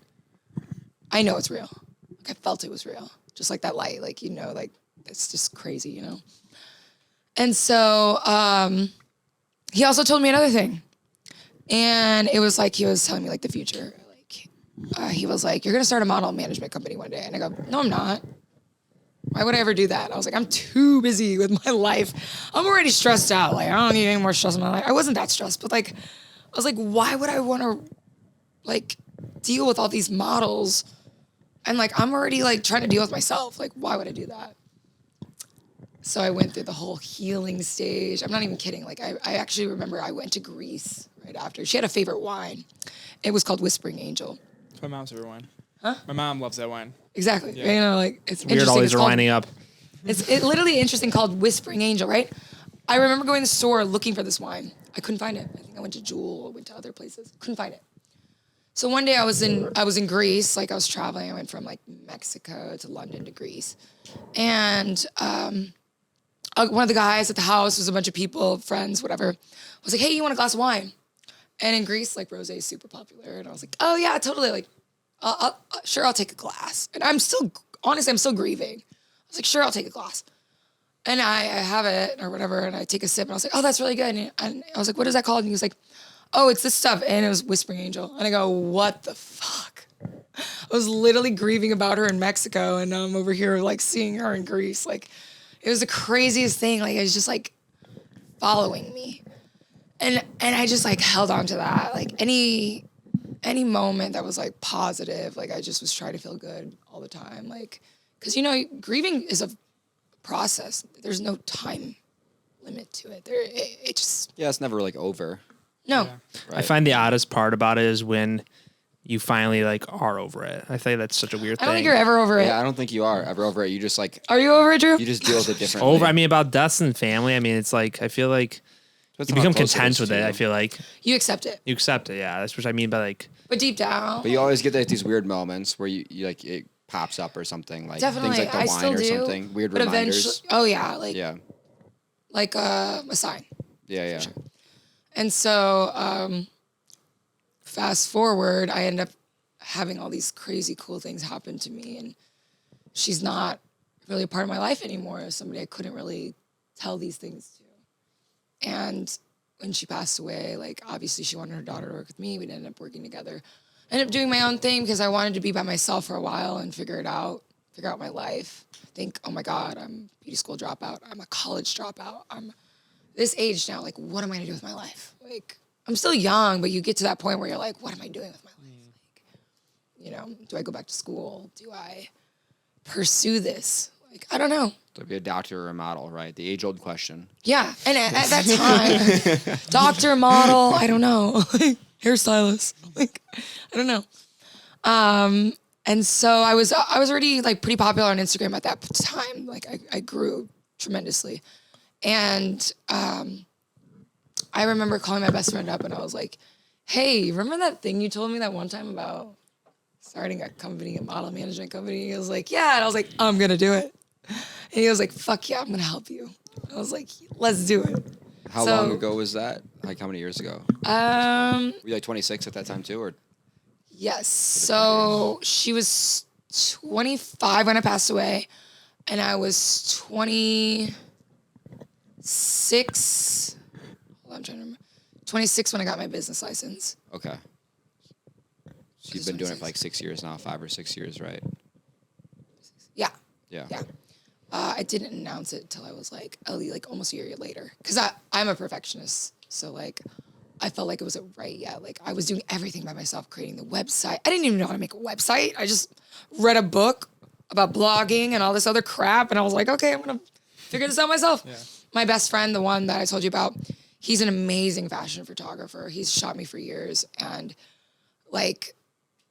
B: I know it's real. Like, I felt it was real. Just like that light, like, you know, like, it's just crazy, you know? And so he also told me another thing. And it was like, he was telling me like the future. Like, he was like, you're going to start a model management company one day. And I go, no, I'm not. Why would I ever do that? I was like, I'm too busy with my life. I'm already stressed out. Like, I don't need any more stress in my life. I wasn't that stressed, but like, I was like, why would I want to like deal with all these models? And like, I'm already like trying to deal with myself. Like, why would I do that? So I went through the whole healing stage. I'm not even kidding. Like, I actually remember I went to Greece right after. She had a favorite wine. It was called Whispering Angel.
A: It's my mom's favorite wine.
B: Huh?
A: My mom loves that wine.
B: Exactly.
A: Yeah.
B: You know, like, it's
D: Weird
B: interesting.
D: always
B: It's
D: are lining up.
B: It's literally interesting, called Whispering Angel, right? I remember going to the store looking for this wine. I couldn't find it. I think I went to Jewel, I went to other places. Couldn't find it. So one day I was in Greece, like I was traveling. I went from like Mexico to London to Greece. And one of the guys at the house, was a bunch of people, friends, whatever, was like, hey, you want a glass of wine? And in Greece, like, rosé is super popular. And I was like, oh yeah, totally. Like, sure, I'll take a glass. And I'm still grieving. I was like, sure, I'll take a glass. And I have it or whatever, and I take a sip, and I was like, oh, that's really good. And I was like, what is that called? And he was like, oh, it's this stuff. And it was Whispering Angel. And I go, what the fuck? I was literally grieving about her in Mexico, and I'm over here like seeing her in Greece. Like, it was the craziest thing. Like, it was just like following me. And I just like held on to that. Like, any moment that was like positive, like, I just was trying to feel good all the time. Like, because, you know, grieving is a process. There's no time limit to it. It just...
C: Yeah, it's never like over.
B: No.
A: Yeah.
C: Right?
D: I find the oddest part about it is when you finally like are over it. I think that's such a weird thing.
B: I don't think you're ever over it.
C: Yeah, I don't think you are ever over it. You just like,
B: Are you over it, Drew?
C: you just deal with it differently.
D: Over. I mean, about deaths and family. I mean, it's like I feel like
C: Depends
D: you
C: on how
D: become
C: close
D: content
C: is
D: with
C: to
D: it.
C: you.
D: I feel like
B: You accept it.
D: you accept it. Yeah, that's what I mean by like.
B: But deep down...
C: But you always get like these weird moments where you like it pops up or something, like
B: Definitely.
C: things like the
B: I
C: wine
B: still
C: or
B: do.
C: something. Weird
B: But
C: reminders.
B: eventually... Oh, yeah. Like,
C: Yeah.
B: like a sign.
C: Yeah.
B: Sure. And so, fast forward, I end up having all these crazy cool things happen to me, and she's not really a part of my life anymore. Somebody I couldn't really tell these things to. And when she passed away, like, obviously she wanted her daughter to work with me. We'd end up working together. I ended up doing my own thing because I wanted to be by myself for a while and figure out my life. Think, oh my God, I'm a beauty school dropout. I'm a college dropout. I'm this age now, like, what am I gonna do with my life? Like, I'm still young, but you get to that point where you're like, what am I doing with my life? Like, you know, do I go back to school? Do I pursue this? Like, I don't know.
C: To be a doctor or a model, right? The age-old question.
B: Yeah, and at that time, doctor, model, I don't know, hairstylist, like, I don't know. And so I was already like pretty popular on Instagram at that time. Like, I grew tremendously. And I remember calling my best friend up, and I was like, hey, remember that thing you told me that one time about starting a company, a model management company? He was like, yeah. And I was like, I'm going to do it. And he was like, fuck yeah, I'm going to help you. I was like, let's do it.
C: How
B: So-
C: long ago was that? Like, how many years ago? Were you like 26 at that time too, or?
B: Yes. So she was 25 when I passed away, and I was 20. 26. Hold on, I'm trying to remember. 26 when I got my business license.
C: Okay. So you've been doing it for like 6 years now, 5 or 6 years, right?
B: Yeah.
C: Yeah.
B: Yeah. I didn't announce it till I was like almost a year later, because I'm a perfectionist. So like, I felt like it wasn't right yet. Like I was doing everything by myself, creating the website. I didn't even know how to make a website. I just read a book about blogging and all this other crap, and I was like, okay, I'm gonna figure this out myself. Yeah. My best friend, the one that I told you about, he's an amazing fashion photographer. He's shot me for years, and like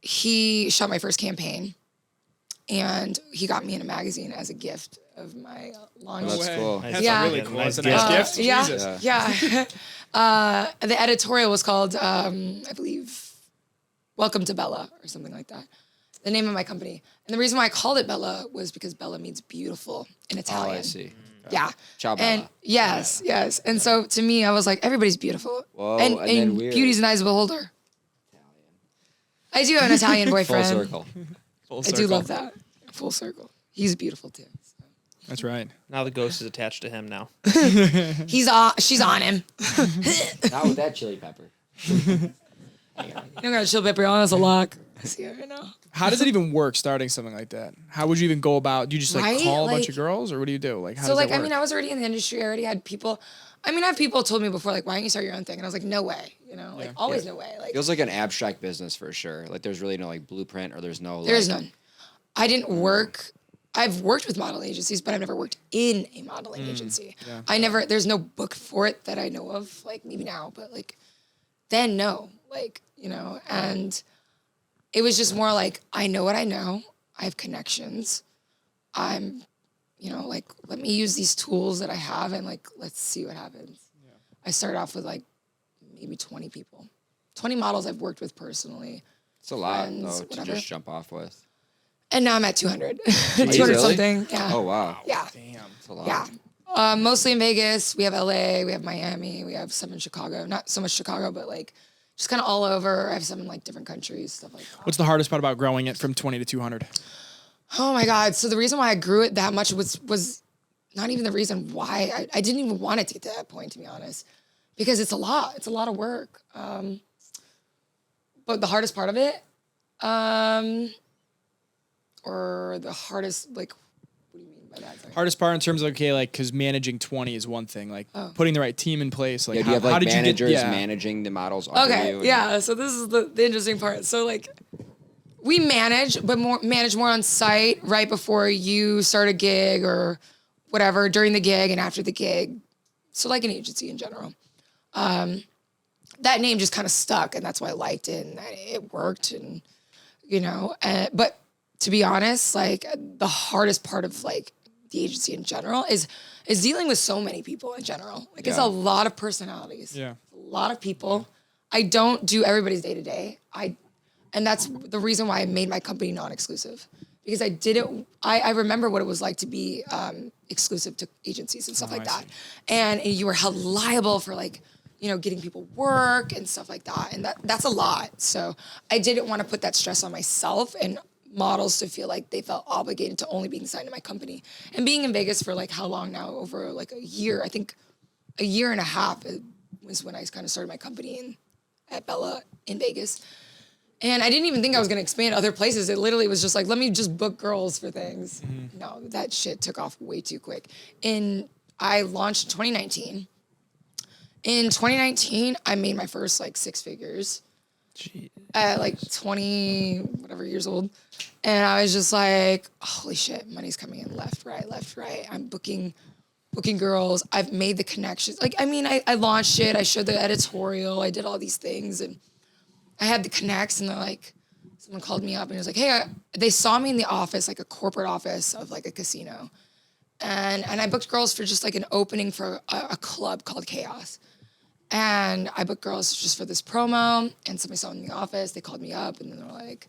B: he shot my first campaign, and he got me in a magazine as a gift of my launch.
C: Oh, that's cool.
A: That's
B: Yeah.
A: really cool.
D: Nice
A: That's a nice gift.
B: Yeah,
A: Jesus.
B: yeah. The editorial was called, I believe, Welcome to Bella or something like that. The name of my company. And the reason why I called it Bella was because Bella means beautiful in Italian.
C: Oh, I see.
B: Yeah.
C: Ciao, Bella.
B: And yes. And so to me, I was like, everybody's beautiful.
C: Whoa,
B: and
C: then weird.
B: beauty's an eyes beholder. I do have an Italian
C: Full
B: boyfriend.
C: circle.
A: Full
B: I
A: circle.
B: do love that. Full circle. He's beautiful too. So.
A: That's right.
D: Now the ghost is attached to him now.
B: She's on him.
C: Not with that chili pepper.
B: You don't got a chill pepper on, that's a lock. I see it right now.
A: How does it even work starting something like that? How would you even go about? Do you just like
B: Right?
A: call a bunch
B: Like-
A: of girls, or what do you do? Like, how
B: So
A: does
B: like,
A: that
B: I
A: work?
B: mean, I was already in the industry. I already had people. I mean, I have people told me before, like, why don't you start your own thing? And I was like, no way. You know, like always no way. Like
C: Feels like an abstract business for sure. Like there's really no like blueprint or there's no.
B: there is
C: like,
B: none. I didn't work. I've worked with modeling agencies, but I've never worked in a modeling agency.
A: yeah.
B: I never. There's no book for it that I know of. Like maybe now, but like then no. Like you know, and it was just more like I know what I know. I have connections. I'm, you know, like let me use these tools that I have and like let's see what happens. Yeah. I started off with like maybe 20 people, 20 models I've worked with personally.
C: It's a lot
B: friends,
C: though to
B: whatever.
C: just jump off with.
B: And now I'm at 200. 200
C: really?
B: something. Yeah.
C: Oh wow.
B: Yeah.
A: Damn.
C: It's a lot.
B: Yeah. Mostly in Vegas. We have LA, we have Miami, we have some in Chicago. Not so much Chicago, but like just kind of all over. I have some in like different countries, stuff like that.
A: What's the hardest part about growing it from 20 to 200?
B: Oh my God. So the reason why I grew it that much was not even the reason why. I didn't even want it to get to that point, to be honest, because it's a lot. It's a lot of work. But the hardest part of it, or the hardest, like, what do you mean by that? Sorry.
A: Hardest part in terms of, okay, like, because managing 20 is one thing. Like, putting the right team in place. Like,
C: Yeah, do you have
A: how
C: like
A: did
C: managers
A: you get,
C: managing the models under you?
B: Okay,
C: and-
B: yeah. So this is the interesting part. So like, we manage, but manage more on site right before you start a gig or whatever, during the gig and after the gig. So like an agency in general. That name just kind of stuck, and that's why I liked it, and it worked, and you know. But to be honest, like the hardest part of like the agency in general is dealing with so many people in general. Like it's a
C: Yeah.
B: lot of personalities.
A: Yeah.
B: A lot of people. I don't do everybody's day to day. And that's the reason why I made my company non-exclusive, because I didn't. I remember what it was like to be exclusive to agencies and stuff like that, and you were held liable for like, you know, getting people work and stuff like that, and that's a lot. So I didn't want to put that stress on myself and models to feel like they felt obligated to only being signed to my company. And being in Vegas for like how long now? Over like a year, I think a year and a half was when I kind of started my company at Bella in Vegas. And I didn't even think I was going to expand other places. It literally was just like, let me just book girls for things. Mm-hmm. No, that shit took off way too quick. I launched in 2019. In 2019, I made my first like 6 figures at like 20 whatever years old. And I was just like, holy shit, money's coming in left, right. I'm booking girls. I've made the connections. Like, I mean, I launched it. I showed the editorial. I did all these things. And I had the connects, and they're like, someone called me up and he was like, hey, they saw me in the office, like a corporate office of like a casino. And I booked girls for just like an opening for a club called Chaos. And I booked girls just for this promo, and somebody saw me in the office. They called me up and they're like,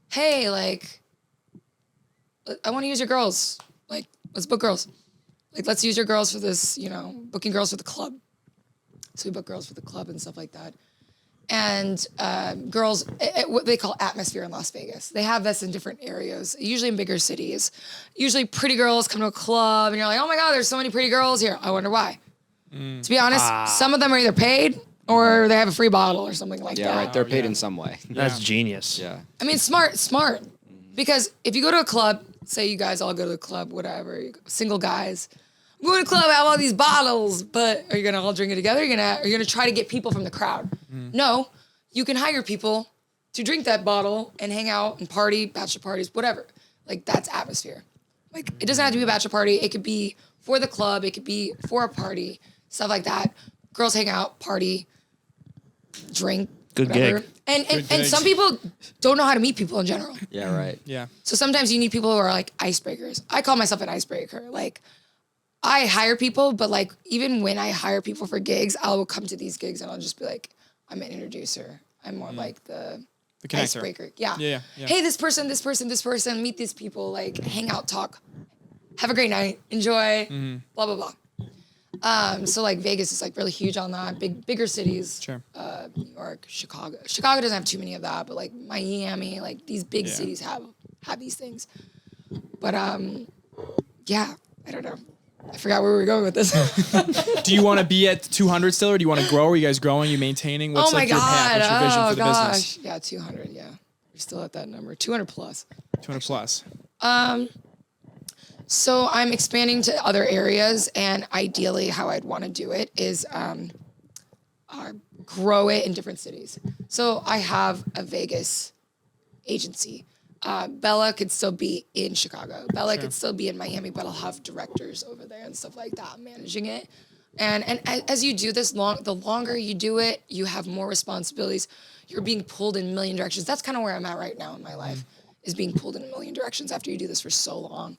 B: hey, like, I want to use your girls. Like, let's book girls. Like, let's use your girls for this, you know, booking girls for the club. So we booked girls for the club and stuff like that. And girls, what they call atmosphere in Las Vegas. They have this in different areas, usually in bigger cities. Usually pretty girls come to a club and you're like, oh my God, there's so many pretty girls here. I wonder why. To be honest, some of them are either paid or they have a free bottle or something like that.
C: Yeah, right. They're paid in some way.
D: That's genius.
C: Yeah.
B: I mean, smart. Because if you go to a club, say you guys all go to the club, whatever, single guys, I'm going to the club, I have all these bottles, but are you gonna all drink it together? Are you gonna try to get people from the crowd? No, you can hire people to drink that bottle and hang out and party, bachelor parties, whatever. Like that's atmosphere. Like it doesn't have to be a bachelor party. It could be for the club. It could be for a party, stuff like that. Girls hang out, party, drink,
D: Good
B: whatever.
D: gig.
B: And some people don't know how to meet people in general.
C: Yeah, right.
A: Yeah.
B: So sometimes you need people who are like icebreakers. I call myself an icebreaker. Like I hire people, but like even when I hire people for gigs, I will come to these gigs and I'll just be like, I'm an introducer. I'm more like the
A: connector.
B: icebreaker. Yeah.
A: Yeah.
B: Hey, this person, meet these people, like hang out, talk, have a great night, enjoy, blah, blah, blah. So like Vegas is like really huge on that. Bigger cities.
A: Sure.
B: New York, Chicago. Chicago doesn't have too many of that, but like Miami, like these big cities have these things. But yeah, I don't know. I forgot where we were going with this.
A: Do you want to be at 200 still, or do you want to grow? Are you guys growing? You maintaining? What's
B: oh my
A: like your path? What's your vision for the business?
B: Yeah, 200. Yeah, we're still at that number. 200 plus.
A: 200 plus.
B: So I'm expanding to other areas, and ideally, how I'd want to do it is grow it in different cities. So I have a Vegas agency. Bella could still be in Chicago. Bella could still be in Miami, but I'll have directors over there and stuff like that managing it. And as you do this, the longer you do it, you have more responsibilities. You're being pulled in a million directions. That's kind of where I'm at right now in my life, is being pulled in a million directions after you do this for so long.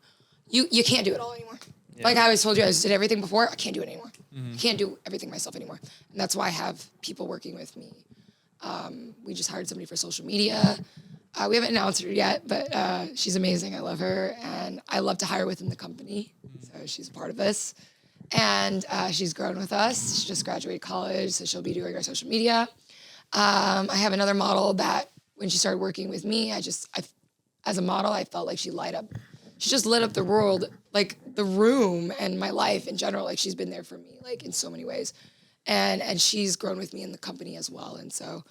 B: You can't do it all anymore. Yeah. Like I always told you, I just did everything before. I can't do it anymore. I can't do everything myself anymore. And that's why I have people working with me. We just hired somebody for social media. We haven't announced her yet, but she's amazing. I love her. And I love to hire within the company. So she's a part of this. And she's grown with us. She just graduated college, so she'll be doing our social media. I have another model that when she started working with me, as a model, I felt like she just lit up the world, like the room and my life in general. Like she's been there for me, like in so many ways. And she's grown with me in the company as well. And so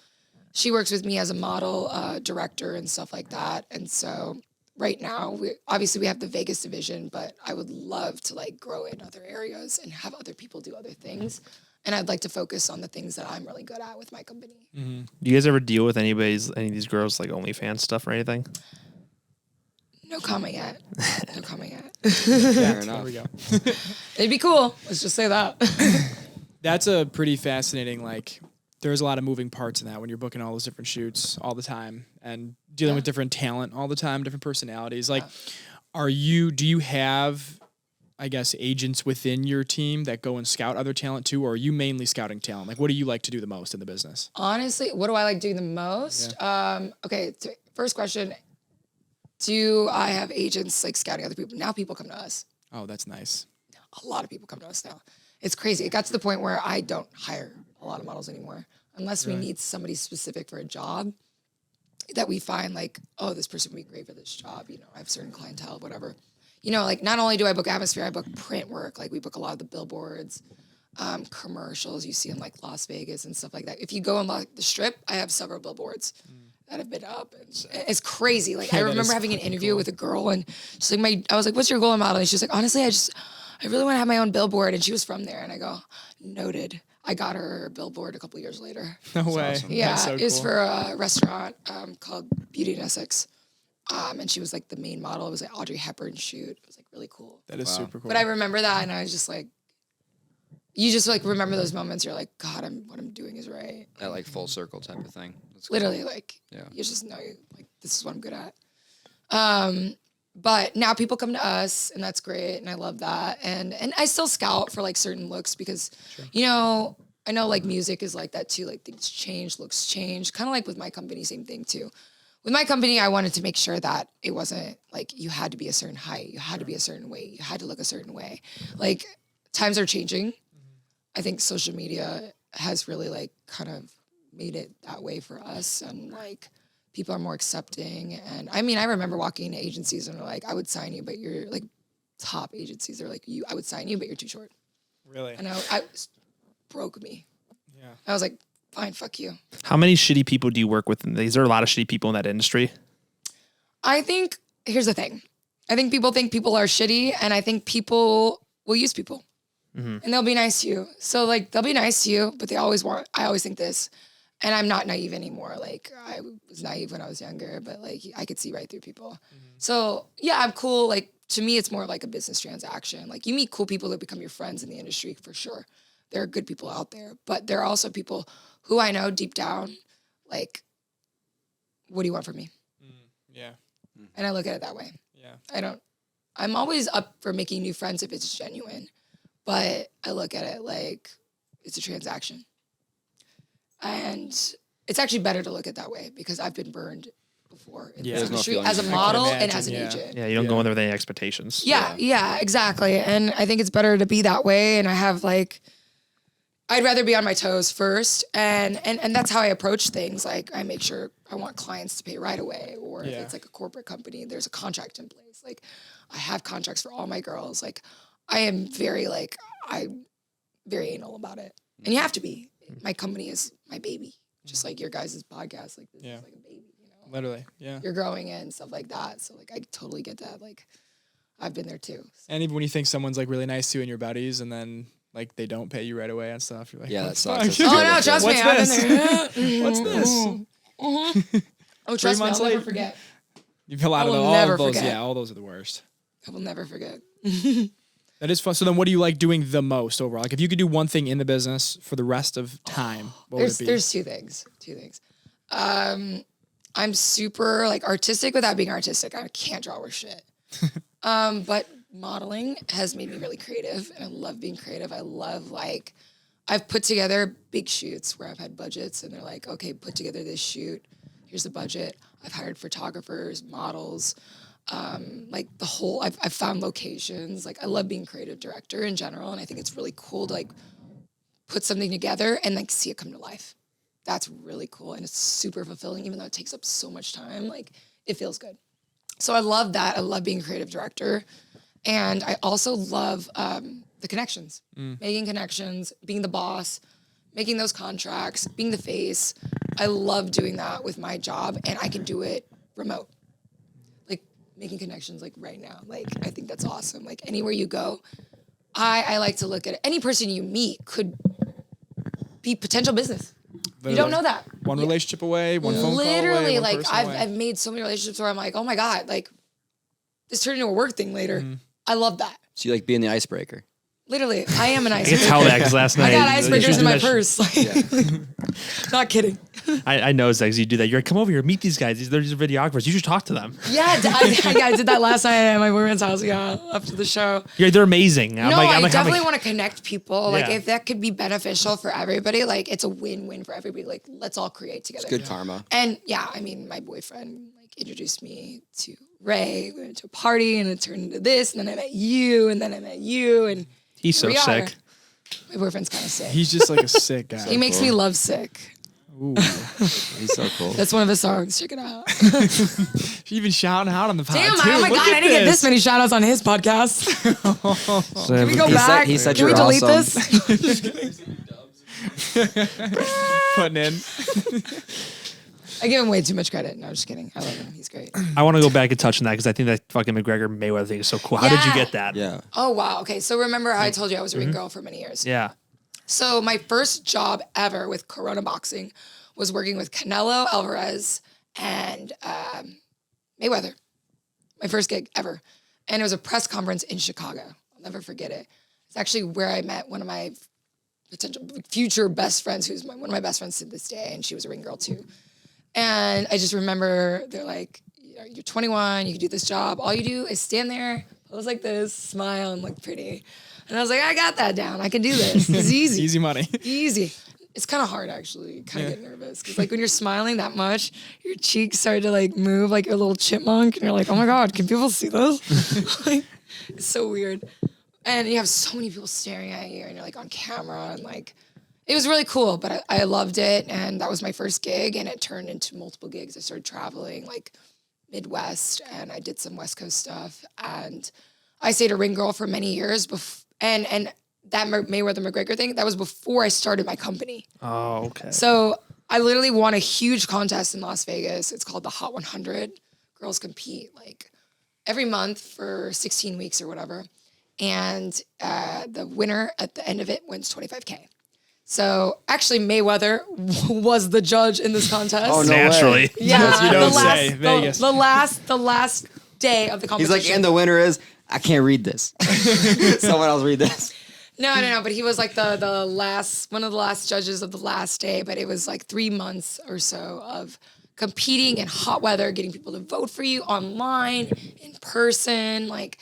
B: she works with me as a model, director and stuff like that. And so right now, we have the Vegas division, but I would love to like grow in other areas and have other people do other things. And I'd like to focus on the things that I'm really good at with my company.
D: Do you guys ever deal with any of these girls like OnlyFans stuff or anything?
B: No comment yet.
C: Fair enough.
A: There we go.
B: It'd be cool. Let's just say that.
A: That's a pretty fascinating, like, there's a lot of moving parts in that when you're booking all those different shoots all the time and dealing with different talent all the time, different personalities. Like, do you have, I guess, agents within your team that go and scout other talent too, or are you mainly scouting talent? Like, what do you like to do the most in the business?
B: Honestly, what do I like doing the most? Yeah. Okay, first question. Do I have agents like scouting other people? Now people come to us.
A: Oh, that's nice.
B: A lot of people come to us now. It's crazy. It got to the point where I don't hire a lot of models anymore unless we need somebody specific for a job that we find like, oh, this person would be great for this job. You know, I have certain clientele, whatever. You know, like not only do I book atmosphere, I book print work. Like we book a lot of the billboards, commercials you see in like Las Vegas and stuff like that. If you go on like the Strip, I have several billboards that have been up. And it's crazy. Like I remember having an interview with a girl and she's like, I was like, what's your goal in modeling? And she's like, honestly, I really want to have my own billboard. And she was from there. And I go, noted. I got her billboard a couple of years later.
A: No way.
C: Awesome.
B: Yeah,
A: so
B: it was
A: cool.
B: for a restaurant called Beauty in Essex. And she was like the main model. It was like Audrey Hepburn shoot. It was like really cool.
A: That is super cool.
B: But I remember that and I was just like, you just like remember those moments. You're like, God, what I'm doing is right.
C: That like full circle type of thing. That's cool.
B: Literally, like, you just know, like, this is what I'm good at. But now people come to us, and that's great, and I love that. And I still scout for, like, certain looks because, you know, I know, like, music is like that, too. Like, things change, looks change. Kind of like with my company, same thing, too. With my company, I wanted to make sure that it wasn't, like, you had to be a certain height. You had to be a certain weight. You had to look a certain way. Like, times are changing. I think social media has really, like, kind of made it that way for us. And, like, people are more accepting. And, I mean, I remember walking into agencies and they're like, I would sign you, but you're, like, top agencies are like, I would sign you, but you're too short.
A: Really?
B: And I broke me.
A: Yeah.
B: I was like, fine, fuck you.
D: How many shitty people do you work with? Is there a lot of shitty people in that industry?
B: I think, here's the thing. I think people are shitty, and I think people will use people. And they'll be nice to you. So like, they'll be nice to you, but I always think this, and I'm not naive anymore. Like, I was naive when I was younger, but like, I could see right through people. So yeah, I'm cool. Like, to me, it's more like a business transaction. Like, you meet cool people that become your friends in the industry for sure. There are good people out there, but there are also people who I know deep down, like, what do you want from me?
A: Yeah.
B: And I look at it that way.
A: Yeah.
B: I'm always up for making new friends if it's genuine, but I look at it like it's a transaction. And it's actually better to look at it that way because I've been burned before in this industry as a model and as an agent.
D: Yeah, you don't go in there with any expectations.
B: Yeah, exactly. And I think it's better to be that way. And I have like, I'd rather be on my toes first. And that's how I approach things. Like, I make sure I want clients to pay right away. Or if it's like a corporate company, there's a contract in place. Like, I have contracts for all my girls. Like, I'm very anal about it. And you have to be. My company is my baby. Just like your guys' podcast. Like, this is like a baby, you know?
A: Literally. Yeah.
B: You're growing it and stuff like that. So like, I totally get that. Like, I've been there too. So.
A: And even when you think someone's like really nice to you and your buddies, and then like they don't pay you right away and stuff, you're like,
C: Yeah,
A: what
C: that
A: the
C: sucks.
A: fuck?
B: Oh no, trust me, I've been there.
A: What's this?
B: Oh, trust me,
A: months
B: I'll never
A: late?
B: forget.
A: You've a lot of
B: will
A: all
B: never
A: of those.
B: forget.
A: Yeah, all those are the worst.
B: I will never forget.
A: That is fun. So then what do you like doing the most overall? Like if you could do one thing in the business for the rest of time, what would it be?
B: There's two things. I'm super like artistic without being artistic. I can't draw worth shit. But modeling has made me really creative, and I love being creative. I love like, I've put together big shoots where I've had budgets and they're like, okay, put together this shoot. Here's the budget. I've hired photographers, models, like the whole, I've found locations. Like, I love being creative director in general. And I think it's really cool to like put something together and like see it come to life. That's really cool. And it's super fulfilling, even though it takes up so much time. Like, it feels good. So I love that. I love being a creative director. And I also love the connections, making connections, being the boss, making those contracts, being the face. I love doing that with my job, and I can do it remote. Like, making connections like right now. Like, I think that's awesome. Like, anywhere you go, I like to look at it. Any person you meet could be potential business.
A: Literally.
B: You don't know that.
A: One relationship away, one phone call away,
B: Literally,
A: one
B: like
A: person away.
B: I've made so many relationships where I'm like, oh my God, like this turned into a work thing later. I love that.
C: So you like being the icebreaker?
B: Literally, I am an
D: I
B: icebreaker.
D: can tell that because last night
B: I got icebreakers in my
D: that
B: purse. Not kidding.
D: I know Zach, you do that. You're like, come over here, meet these guys. They're just videographers. You should talk to them.
B: Yeah, I did that last night at my boyfriend's house. Yeah, after the show.
D: Yeah, they're amazing.
B: I definitely want to connect people. Like,
D: Yeah.
B: if that could be beneficial for everybody, like it's a win-win for everybody. Like, let's all create together.
C: It's good karma.
B: And yeah, I mean, my boyfriend like introduced me to Ray. We went to a party and it turned into this, and then I met you, and
D: He's so
B: here we are.
D: sick.
B: My boyfriend's kind of sick.
A: He's just like a sick guy.
B: He makes me love sick.
A: Ooh.
C: He's so cool.
B: That's one of his songs. Check it out.
A: She's even shouting out on the pod
B: Damn,
A: too.
B: oh my
A: Look
B: God,
A: at
B: I didn't get this many shout outs on his podcast. Can we go back?
C: He said
B: Can we
C: you're
B: delete
C: awesome.
B: this?
A: Putting in.
B: I give him way too much credit. No, I'm just kidding. I love him. He's great.
D: I want to go back and touch on that because I think that fucking McGregor Mayweather thing is so cool. How did you
B: Yeah.
D: get that?
C: Yeah.
B: Oh, wow. Okay, so remember how I told you I was a ring girl for many years?
D: Yeah.
B: So my first job ever with Corona Boxing was working with Canelo Alvarez and Mayweather. My first gig ever. And it was a press conference in Chicago. I'll never forget it. It's actually where I met one of my potential future best friends, who's one of my best friends to this day, and she was a ring girl too. And I just remember they're like, you're 21, you can do this job. All you do is stand there, pose like this, smile, and look pretty. And I was like, I got that down. I can do this. It's easy.
A: Easy money.
B: Easy. It's kind of hard, actually. You kind of get nervous. Because, like, when you're smiling that much, your cheeks start to, like, move like you're a little chipmunk. And you're like, oh, my God, can people see this? Like, it's so weird. And you have so many people staring at you. And you're, like, on camera. And, like, it was really cool. But I loved it. And that was my first gig. And it turned into multiple gigs. I started traveling, like, Midwest. And I did some West Coast stuff. And I stayed a ring girl for many years. And that Mayweather McGregor thing, that was before I started my company.
D: Oh, okay.
B: So I literally won a huge contest in Las Vegas. It's called the Hot 100. Girls compete like every month for 16 weeks or whatever. And the winner at the end of it wins $25K. So actually Mayweather was the judge in this contest.
C: Oh, no
D: Naturally.
C: way.
B: Yeah,
A: You don't say, Vegas.
B: the last day of the competition.
C: He's like, and the winner is, I can't read this. Someone else read this.
B: No. But he was like the last, one of the last judges of the last day. But it was like 3 months or so of competing in hot weather, getting people to vote for you online, in person. Like,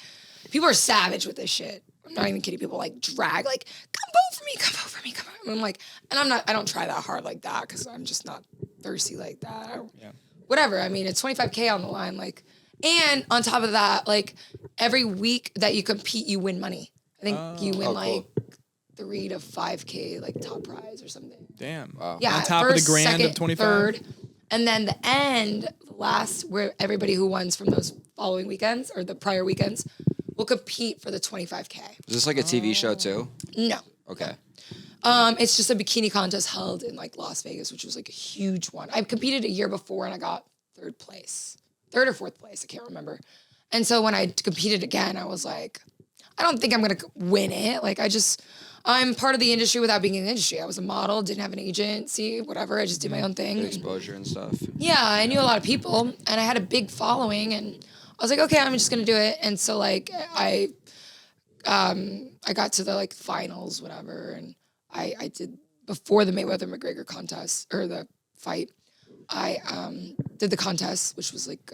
B: people are savage with this shit. I'm not even kidding. People like drag, like, come vote for me, come vote for me, come vote. And I'm like, and I don't try that hard like that because I'm just not thirsty like that. Whatever. I mean, it's $25K on the line. Like, and on top of that, like, every week that you compete, you win money. I think you win like 3 to 5K, like top prize or something.
A: Damn.
C: Wow.
B: Yeah.
A: On top
B: first,
A: of the grand
B: second,
A: of 25.
B: Third. And then the end, the last, where everybody who wins from those following weekends or the prior weekends will compete for the $25K.
C: Is this like a TV show too?
B: No.
C: Okay.
B: It's just a bikini contest held in like Las Vegas, which was like a huge one. I competed a year before and I got third or fourth place. I can't remember. And so when I competed again, I was like, I don't think I'm going to win it. Like, I'm part of the industry without being in the industry. I was a model, didn't have an agency, whatever. I just did my own thing.
C: Good exposure and stuff.
B: Yeah, I knew a lot of people and I had a big following and I was like, okay, I'm just going to do it. And so like, I got to the like finals, whatever. And I did, before the Mayweather McGregor contest or the fight, I did the contest, which was like,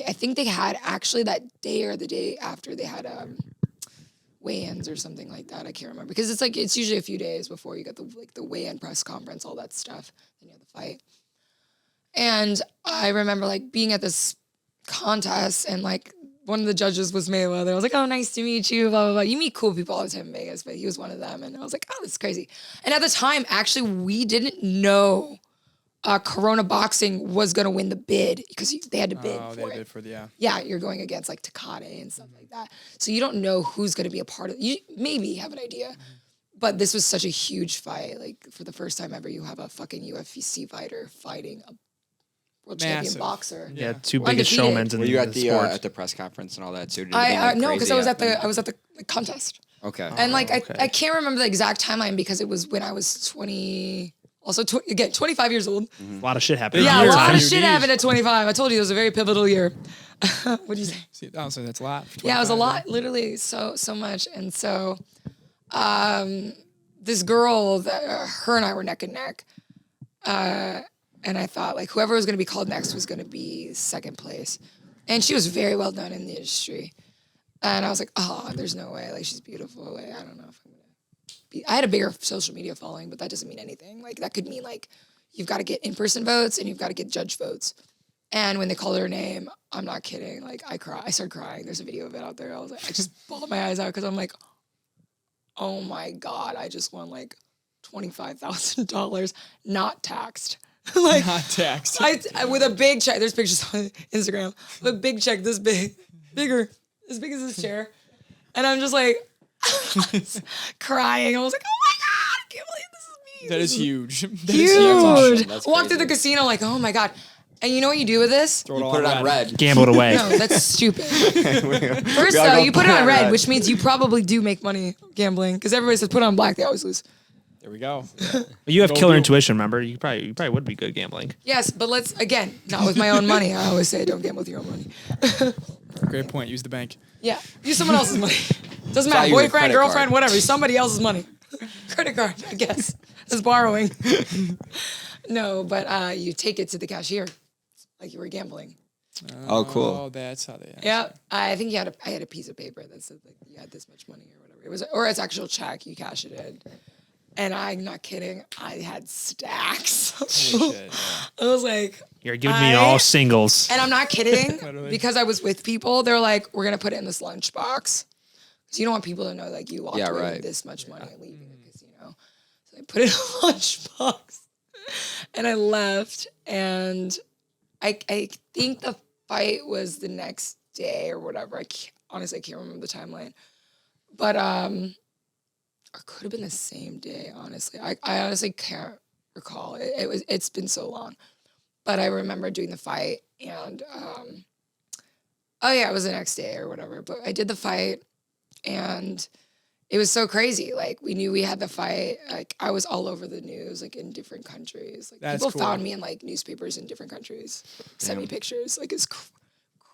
B: I think they had actually that day or the day after they had weigh-ins or something like that. I can't remember because it's usually a few days before you get the weigh-in press conference, all that stuff. Then you have the fight. And I remember like being at this contest and like one of the judges was Mayweather. I was like, oh, nice to meet you, blah, blah, blah. You meet cool people all the time in Vegas, but he was one of them. And I was like, oh, this is crazy. And at the time, actually, we didn't know Corona Boxing was going to win the bid because they had to bid for it. Yeah, you're going against like Takate and stuff like that. So you don't know who's going to be a part of it. You maybe have an idea. But this was such a huge fight. Like, for the first time ever, you have a fucking UFC fighter fighting a world champion boxer.
D: Yeah, two biggest
B: Undefeated.
D: showmen in
C: Were you
D: the sport.
C: at the press conference and all that too? Did
B: No, because I was at the contest.
C: Okay.
B: And like,
D: okay.
B: I can't remember the exact timeline because it was when I was 20, also again, 25 years old.
D: A lot of shit happened.
B: Yeah,
A: Year
B: a lot
A: time.
B: of shit happened at 25. I told you it was a very pivotal year. What'd you say?
A: See, so that's a lot.
B: Yeah, it was a
A: 25,
B: lot, literally so much. And so this girl, her and I were neck and neck. And I thought like whoever was going to be called next was going to be second place. And she was very well known in the industry. And I was like, oh, there's no way. Like, she's beautiful. Like, I don't know if I'm going to be. I had a bigger social media following, but that doesn't mean anything. Like, that could mean like you've got to get in-person votes and you've got to get judge votes. And when they called her name, I'm not kidding. Like, I started crying. There's a video of it out there. I was like, I just bawled my eyes out because I'm like, oh my God, I just won like $25,000 not taxed. Like,
A: Not taxed.
B: I with a big check. There's pictures on Instagram. With a big check this big, bigger, as big as this chair. And I'm just like crying. I was like, oh my God, I can't believe this is me.
A: That is huge. That is
B: Huge.
C: That's
B: Walked through
C: crazy.
B: the casino like, oh my God. And you know what you do with this?
A: Throw
C: You
A: all
C: put it
A: on
C: on red.
D: Gambled away.
B: No, that's stupid. First
C: gotta
B: though,
C: go
B: you put
C: put
B: it
C: it
B: on
C: on
B: red,
C: red.
B: which means you probably do make money gambling. Because everybody says put it on black, they always lose.
A: There we go.
D: But you have
A: Go
D: killer
A: do.
D: intuition, remember? You probably would be good at gambling.
B: Yes, but let's, again, not with my own money. I always say don't gamble with your own money.
A: Great point. Use the bank.
B: Yeah, use someone else's money. Doesn't
C: I
B: matter,
C: use a
B: boyfriend,
C: credit
B: girlfriend,
C: card.
B: whatever. Somebody else's money. Credit card, I guess. That's borrowing. No, but you take it to the cashier, like you were gambling.
C: Oh, cool.
A: Oh, that's how they.
B: Yeah, I think I had a piece of paper that said like you had this much money or whatever. It was, or it's actual check. You cash it in. And I'm not kidding. I had stacks.
A: Holy shit, yeah.
B: I was like,
D: You're giving me all singles.
B: and I'm not kidding
A: Literally.
B: because I was with people. They're like, we're gonna put it in this lunchbox because you don't want people to know like you walked
C: Yeah,
B: away
C: right.
B: with this much money leaving the casino. So I put it in a lunchbox and I left. And I think the fight was the next day or whatever. Honestly, I can't remember the timeline. But it could have been the same day, honestly. I honestly can't recall. It's been so long. But I remember doing the fight and it was the next day or whatever. But I did the fight and it was so crazy. Like we knew we had the fight. Like I was all over the news, like in different countries. Like
A: That's
B: people
A: cool.
B: found me in like newspapers in different countries, sent me pictures. Like it's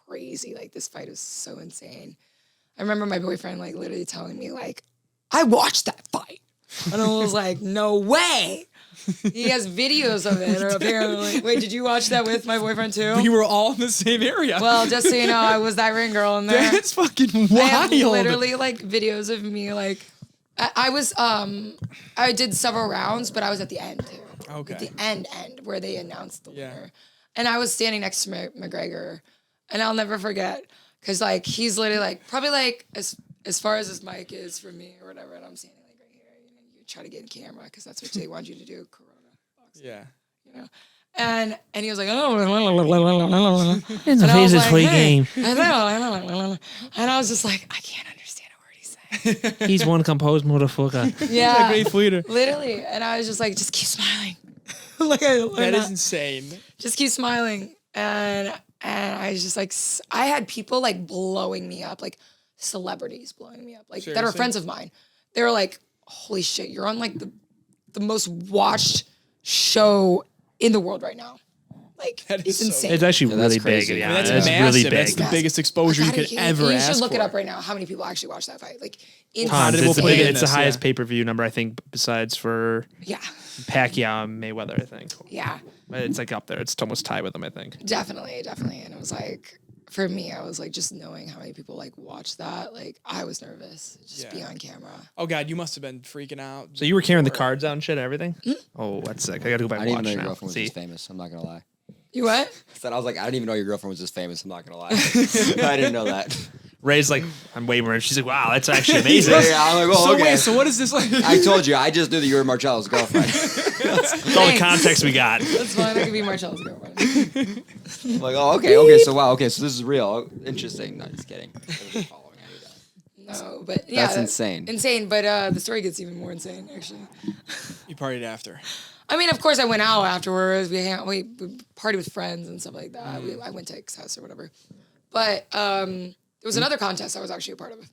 B: crazy. Like this fight was so insane. I remember my boyfriend like literally telling me like, I watched that fight. And I was like, no way. He has videos of it, or apparently. Wait, did you watch that with my boyfriend too?
A: We were all in the same area.
B: Well, just so you know, I was that ring girl in there.
A: That's fucking wild.
B: I have literally like videos of me like I did several rounds, but I was at the end too.
A: Okay.
B: At the end where they announced the
A: Yeah.
B: winner. And I was standing next to McGregor, and I'll never forget because like he's literally like probably like as far as this mic is from me or whatever, and I'm standing like right here. You know, you try to get in camera because that's what they want you to do. Corona boxing.
A: Yeah.
B: You know, and he was like, oh,
D: It's
B: and I was like,
D: free
B: hey.
D: game.
B: And I was just like, I can't understand a word he's saying.
D: He's one composed motherfucker.
B: Yeah,
A: Great fighter.
B: literally. And I was just like, just keep smiling.
A: That is insane.
B: Just keep smiling. And I was just like, I had people like blowing me up, like celebrities blowing me up, like that are
A: Seriously?
B: friends of mine. They were like, holy shit, you're on like the most watched show in the world right now. Like,
A: That is
B: it's
A: so-
B: insane.
D: It's actually
C: that's
D: really big.
C: crazy.
D: Yeah,
C: I mean,
A: That's
D: it's
A: massive.
D: really big.
A: That's the biggest exposure you
B: God,
A: could ever
B: you
A: ask
B: should look
A: for.
B: it up right now. How many people actually watch that fight? Like,
D: Tons.
A: Incredible
D: It's the,
A: play
D: big,
A: in
D: it's the
A: this,
D: highest
A: yeah.
D: pay-per-view number, I think, besides for
B: yeah,
D: Pacquiao and Mayweather, I think.
B: yeah,
D: But it's like up there. It's almost tied with them, I think.
B: definitely. And it was like, for me, I was like, just knowing how many people like watch that, like, I was nervous just
A: Yeah.
B: being on camera.
A: Oh God, you must have been freaking out.
D: So you were carrying the cards out and shit and everything? Oh, that's sick. I gotta go back
C: I
D: and
C: didn't even
D: watch
C: know your
D: now.
C: girlfriend was
D: See?
C: this famous. I'm not gonna lie.
B: You what?
C: I was like, I didn't even know your girlfriend was this famous. I'm not gonna lie. I didn't know that.
D: Ray's like, I'm way more. She's like, wow, that's actually amazing.
C: Yeah, I'm like, well,
A: So
C: okay.
A: wait, so what is this like?
C: I told you. I just knew that you were Marcello's girlfriend.
D: That's all the context we got.
B: That's fine. I could be Marcello's girlfriend.
C: I'm like, oh, okay, so wow, okay, so this is real. Interesting. No, just kidding. I wasn't following any of that.
B: No, but yeah.
C: That's insane.
B: Insane, but the story gets even more insane, actually.
A: You partied after.
B: I mean, of course, I went out afterwards. We partied with friends and stuff like that. I went to X house or whatever. But there was another contest I was actually a part of.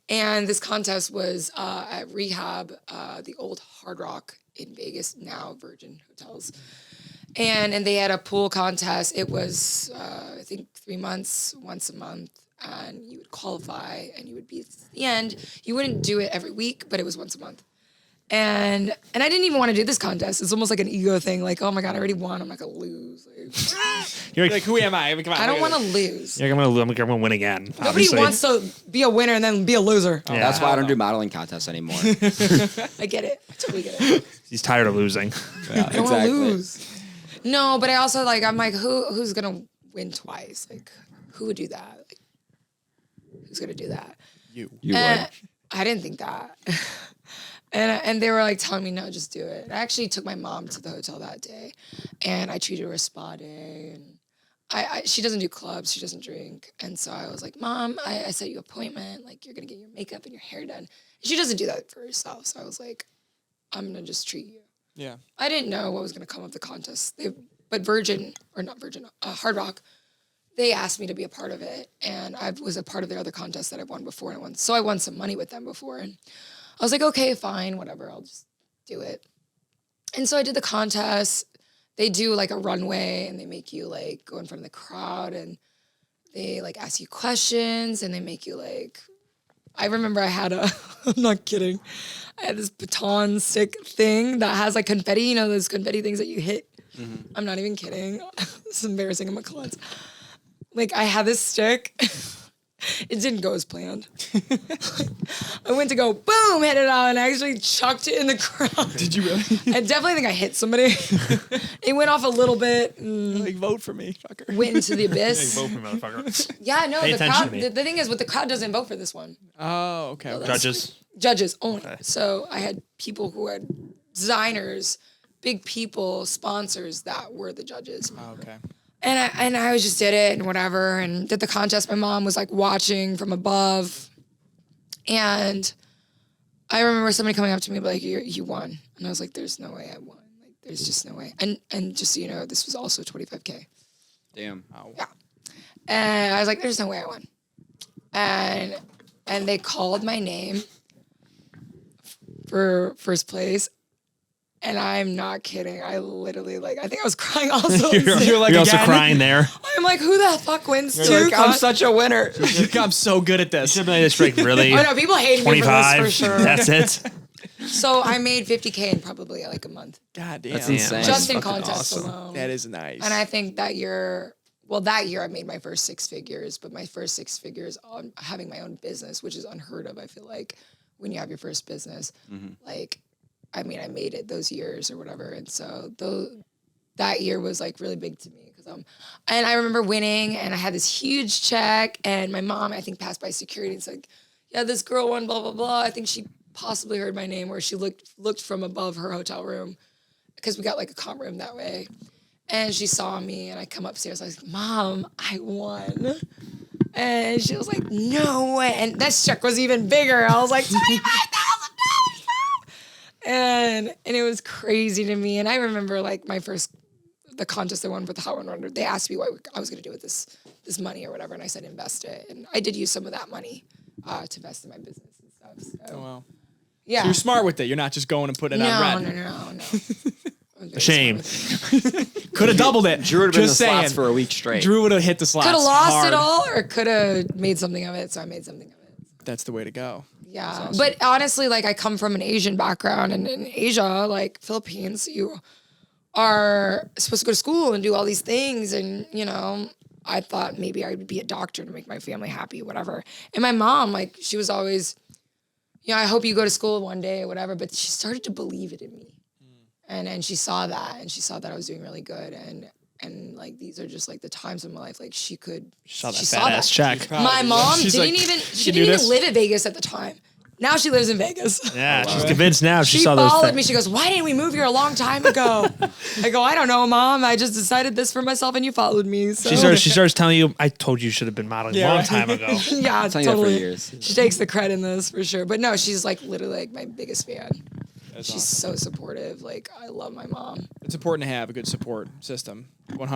B: And this contest was at Rehab, the old Hard Rock in Vegas, now Virgin Hotels. And they had a pool contest. It was, I think, 3 months, once a month. And you would qualify and you would be at the end. You wouldn't do it every week, but it was once a month. And I didn't even want to do this contest. It's almost like an ego thing. Like, oh my God, I already won. I'm not going to lose.
D: You're
A: Like, who am I? Come on,
B: I don't
A: look
B: want
A: at
B: to
A: this.
B: lose.
D: You're I'm gonna win again.
B: Nobody
D: obviously.
B: wants to be a winner and then be a loser.
D: Yeah.
C: That's why I don't do modeling contests anymore.
B: I get it. I totally get it.
D: He's tired of losing.
C: Yeah,
B: I don't want to lose. No, but I also like, I'm like, who's going to win twice? Like, who would do that? Like, who's going to do that?
A: You.
C: You would.
B: I didn't think that. And they were like telling me, no, just do it. I actually took my mom to the hotel that day and I treated her a spa day. And she doesn't do clubs. She doesn't drink. And so I was like, Mom, I set you an appointment. Like, you're going to get your makeup and your hair done. And she doesn't do that for herself. So I was like, I'm going to just treat you.
A: Yeah.
B: I didn't know what was going to come of the contest. But Hard Rock, they asked me to be a part of it. And I was a part of their other contest that I've won before. So I won some money with them before. And I was like, okay, fine, whatever. I'll just do it. And so I did the contest. They do like a runway and they make you like go in front of the crowd and they like ask you questions and they make you like, I remember I had I'm not kidding. I had this baton stick thing that has like confetti, you know, those confetti things that you hit. Mm-hmm. I'm not even kidding. This is embarrassing. I'm a klutz. Like I had this stick. It didn't go as planned. I went to go, boom, hit it out, and I actually chucked it in the crowd.
A: Did you really?
B: I definitely think I hit somebody. It went off a little bit and
A: Like, vote for me, fucker.
B: went into the abyss.
D: Vote for me, motherfucker.
B: Yeah, no,
D: Pay
B: the
D: attention
B: crowd,
D: to me.
B: the thing is, the crowd doesn't vote for this one.
A: Oh, okay. okay.
D: Judges.
B: Judges only.
D: Okay.
B: So I had people who had designers, big people, sponsors that were the judges.
A: Oh, okay.
B: And I just did it and whatever and did the contest. My mom was like watching from above. And remember somebody coming up to me like, you won. And I was like, there's no way I won. Like, there's just no way. And just so you know, this was also $25K.
C: Damn.
A: Oh.
B: Yeah. And I was like, there's no way I won. And they called my name for first place. And I'm not kidding. I literally, like, I think I was crying also.
D: You're like also crying there.
B: I'm like, who the fuck wins
C: You're like, I'm
B: $2,000?
C: such a winner.
A: I'm so good at this.
D: Should be like, like really.
B: Oh no, people hate me for this
D: 25.
B: for sure.
D: That's it.
B: So I made $50K in probably like a month.
A: God damn.
C: That's insane.
B: Just in
D: fucking
B: contests
D: awesome.
B: alone.
A: That is nice.
B: And I think that year I made my first 6 figures, but my first 6 figures on having my own business, which is unheard of. I feel like when you have your first business, like, I mean, I made it those years or whatever. And so that year was like really big to me because and I remember winning and I had this huge check and my mom, I think, passed by security and said, yeah, this girl won, blah, blah, blah. I think she possibly heard my name where she looked from above her hotel room because we got like a comp room that way. And she saw me and I come upstairs. I was like, Mom, I won. And she was like, no way. And that check was even bigger. I was like, $25,000. And it was crazy to me. And I remember like the contest I won for the Hot 100, they asked me what I was going to do with this money or whatever. And I said, invest it. And I did use some of that money to invest in my business and stuff. So,
A: Oh, wow.
B: yeah.
A: So you're smart with it. You're not just going and putting it on red.
B: No.
D: Shame.
A: Could have doubled it.
C: Drew would have been in the
A: Just
C: slots
A: saying.
C: for a week straight.
A: Drew would have hit the slots.
B: Could have lost
A: hard.
B: it all or could have made something of it. So I made something of it.
A: That's the way to go.
B: Yeah.
A: awesome.
B: But honestly, like I come from an Asian background and in Asia, like Philippines, you are supposed to go to school and do all these things. And, you know, I thought maybe I would be a doctor to make my family happy, whatever. And my mom, like, she was always, you know, I hope you go to school one day or whatever. But she started to believe it in me. And she saw that, and she saw that I was doing really good, and like these are just like the times in my life, like she
D: Saw that
B: saw
D: fat
B: that.
D: ass check.
B: My mom
A: She's
B: didn't
A: like,
B: even
A: "Can do this?"
B: live in Vegas at the time. Now she lives in Vegas.
D: Yeah, she's convinced now. She
B: She
D: saw those.
B: followed me. She goes, "Why didn't we move here a long time ago?" I go, "I don't know, Mom. I just decided this for myself, and you followed me." So.
D: She starts telling you, "I told you should have been modeling a long time ago."
B: Yeah,
C: telling you that for
B: totally.
C: years.
B: She takes the credit in this for sure. But no, she's like literally like my biggest fan.
A: That's
B: She's
A: awesome.
B: so supportive. Like I love my mom.
A: It's important to have a good support system. 100%.
B: You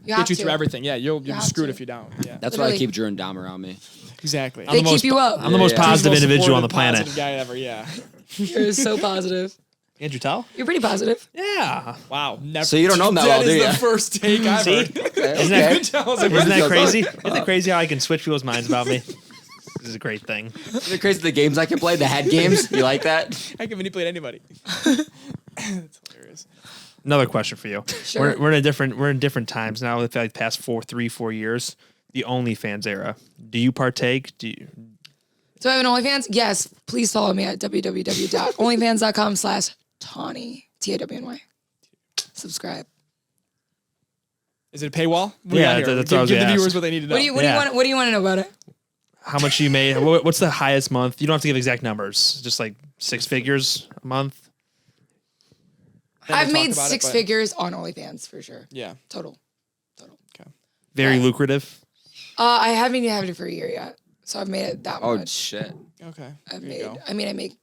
A: Get
B: have
A: you
B: to.
A: through everything. Yeah, you'll be
B: have
A: screwed
B: to.
A: if you don't. Yeah.
C: That's why I
B: Literally.
C: keep Drew and Dom around me.
A: Exactly.
B: They keep you up.
D: I'm the most
C: Yeah.
D: positive
A: Most
D: individual on the
A: supportive,
D: planet.
A: positive guy ever. Yeah.
B: You're so positive.
D: Andrew Tell?
B: You're pretty positive.
D: Yeah.
A: Wow. Never.
C: So you don't know him that well, do
A: is
C: ya?
A: the first take I've
D: See?
A: heard.
D: Isn't that,
A: Tell us
D: isn't that
C: Goes
D: crazy?
C: on.
D: Isn't that crazy how I can switch people's minds about me? This is a great thing.
C: Is it crazy the games I can play? The head games? You like that?
A: I can manipulate anybody. That's hilarious.
D: Another question for you.
B: Sure.
D: We're in different times now. With like the past 4 years, the OnlyFans era. Do you partake? Do you?
B: Do I have an OnlyFans? Yes. Please follow me at www.onlyfans.com/Tawny, TAWNY. Subscribe.
A: Is it a paywall?
D: Yeah, that's what I was
A: give the
D: gonna
A: viewers
D: ask.
A: what they need to know.
B: What do you
D: Yeah.
B: want to know about it?
D: How much you made? What's the highest month? You don't have to give exact numbers. Just like 6 figures a month.
A: Then
B: I've
A: we'll
B: made
A: talk about it,
B: 6
A: but-
B: figures on OnlyFans for sure.
A: Yeah.
B: Total.
D: Very
B: Yeah.
D: lucrative.
B: I haven't even had it for a year yet, so I've made it that
C: Oh,
B: much.
C: shit.
A: Okay.
B: I've
A: There you
B: made.
A: go.
B: I mean, I make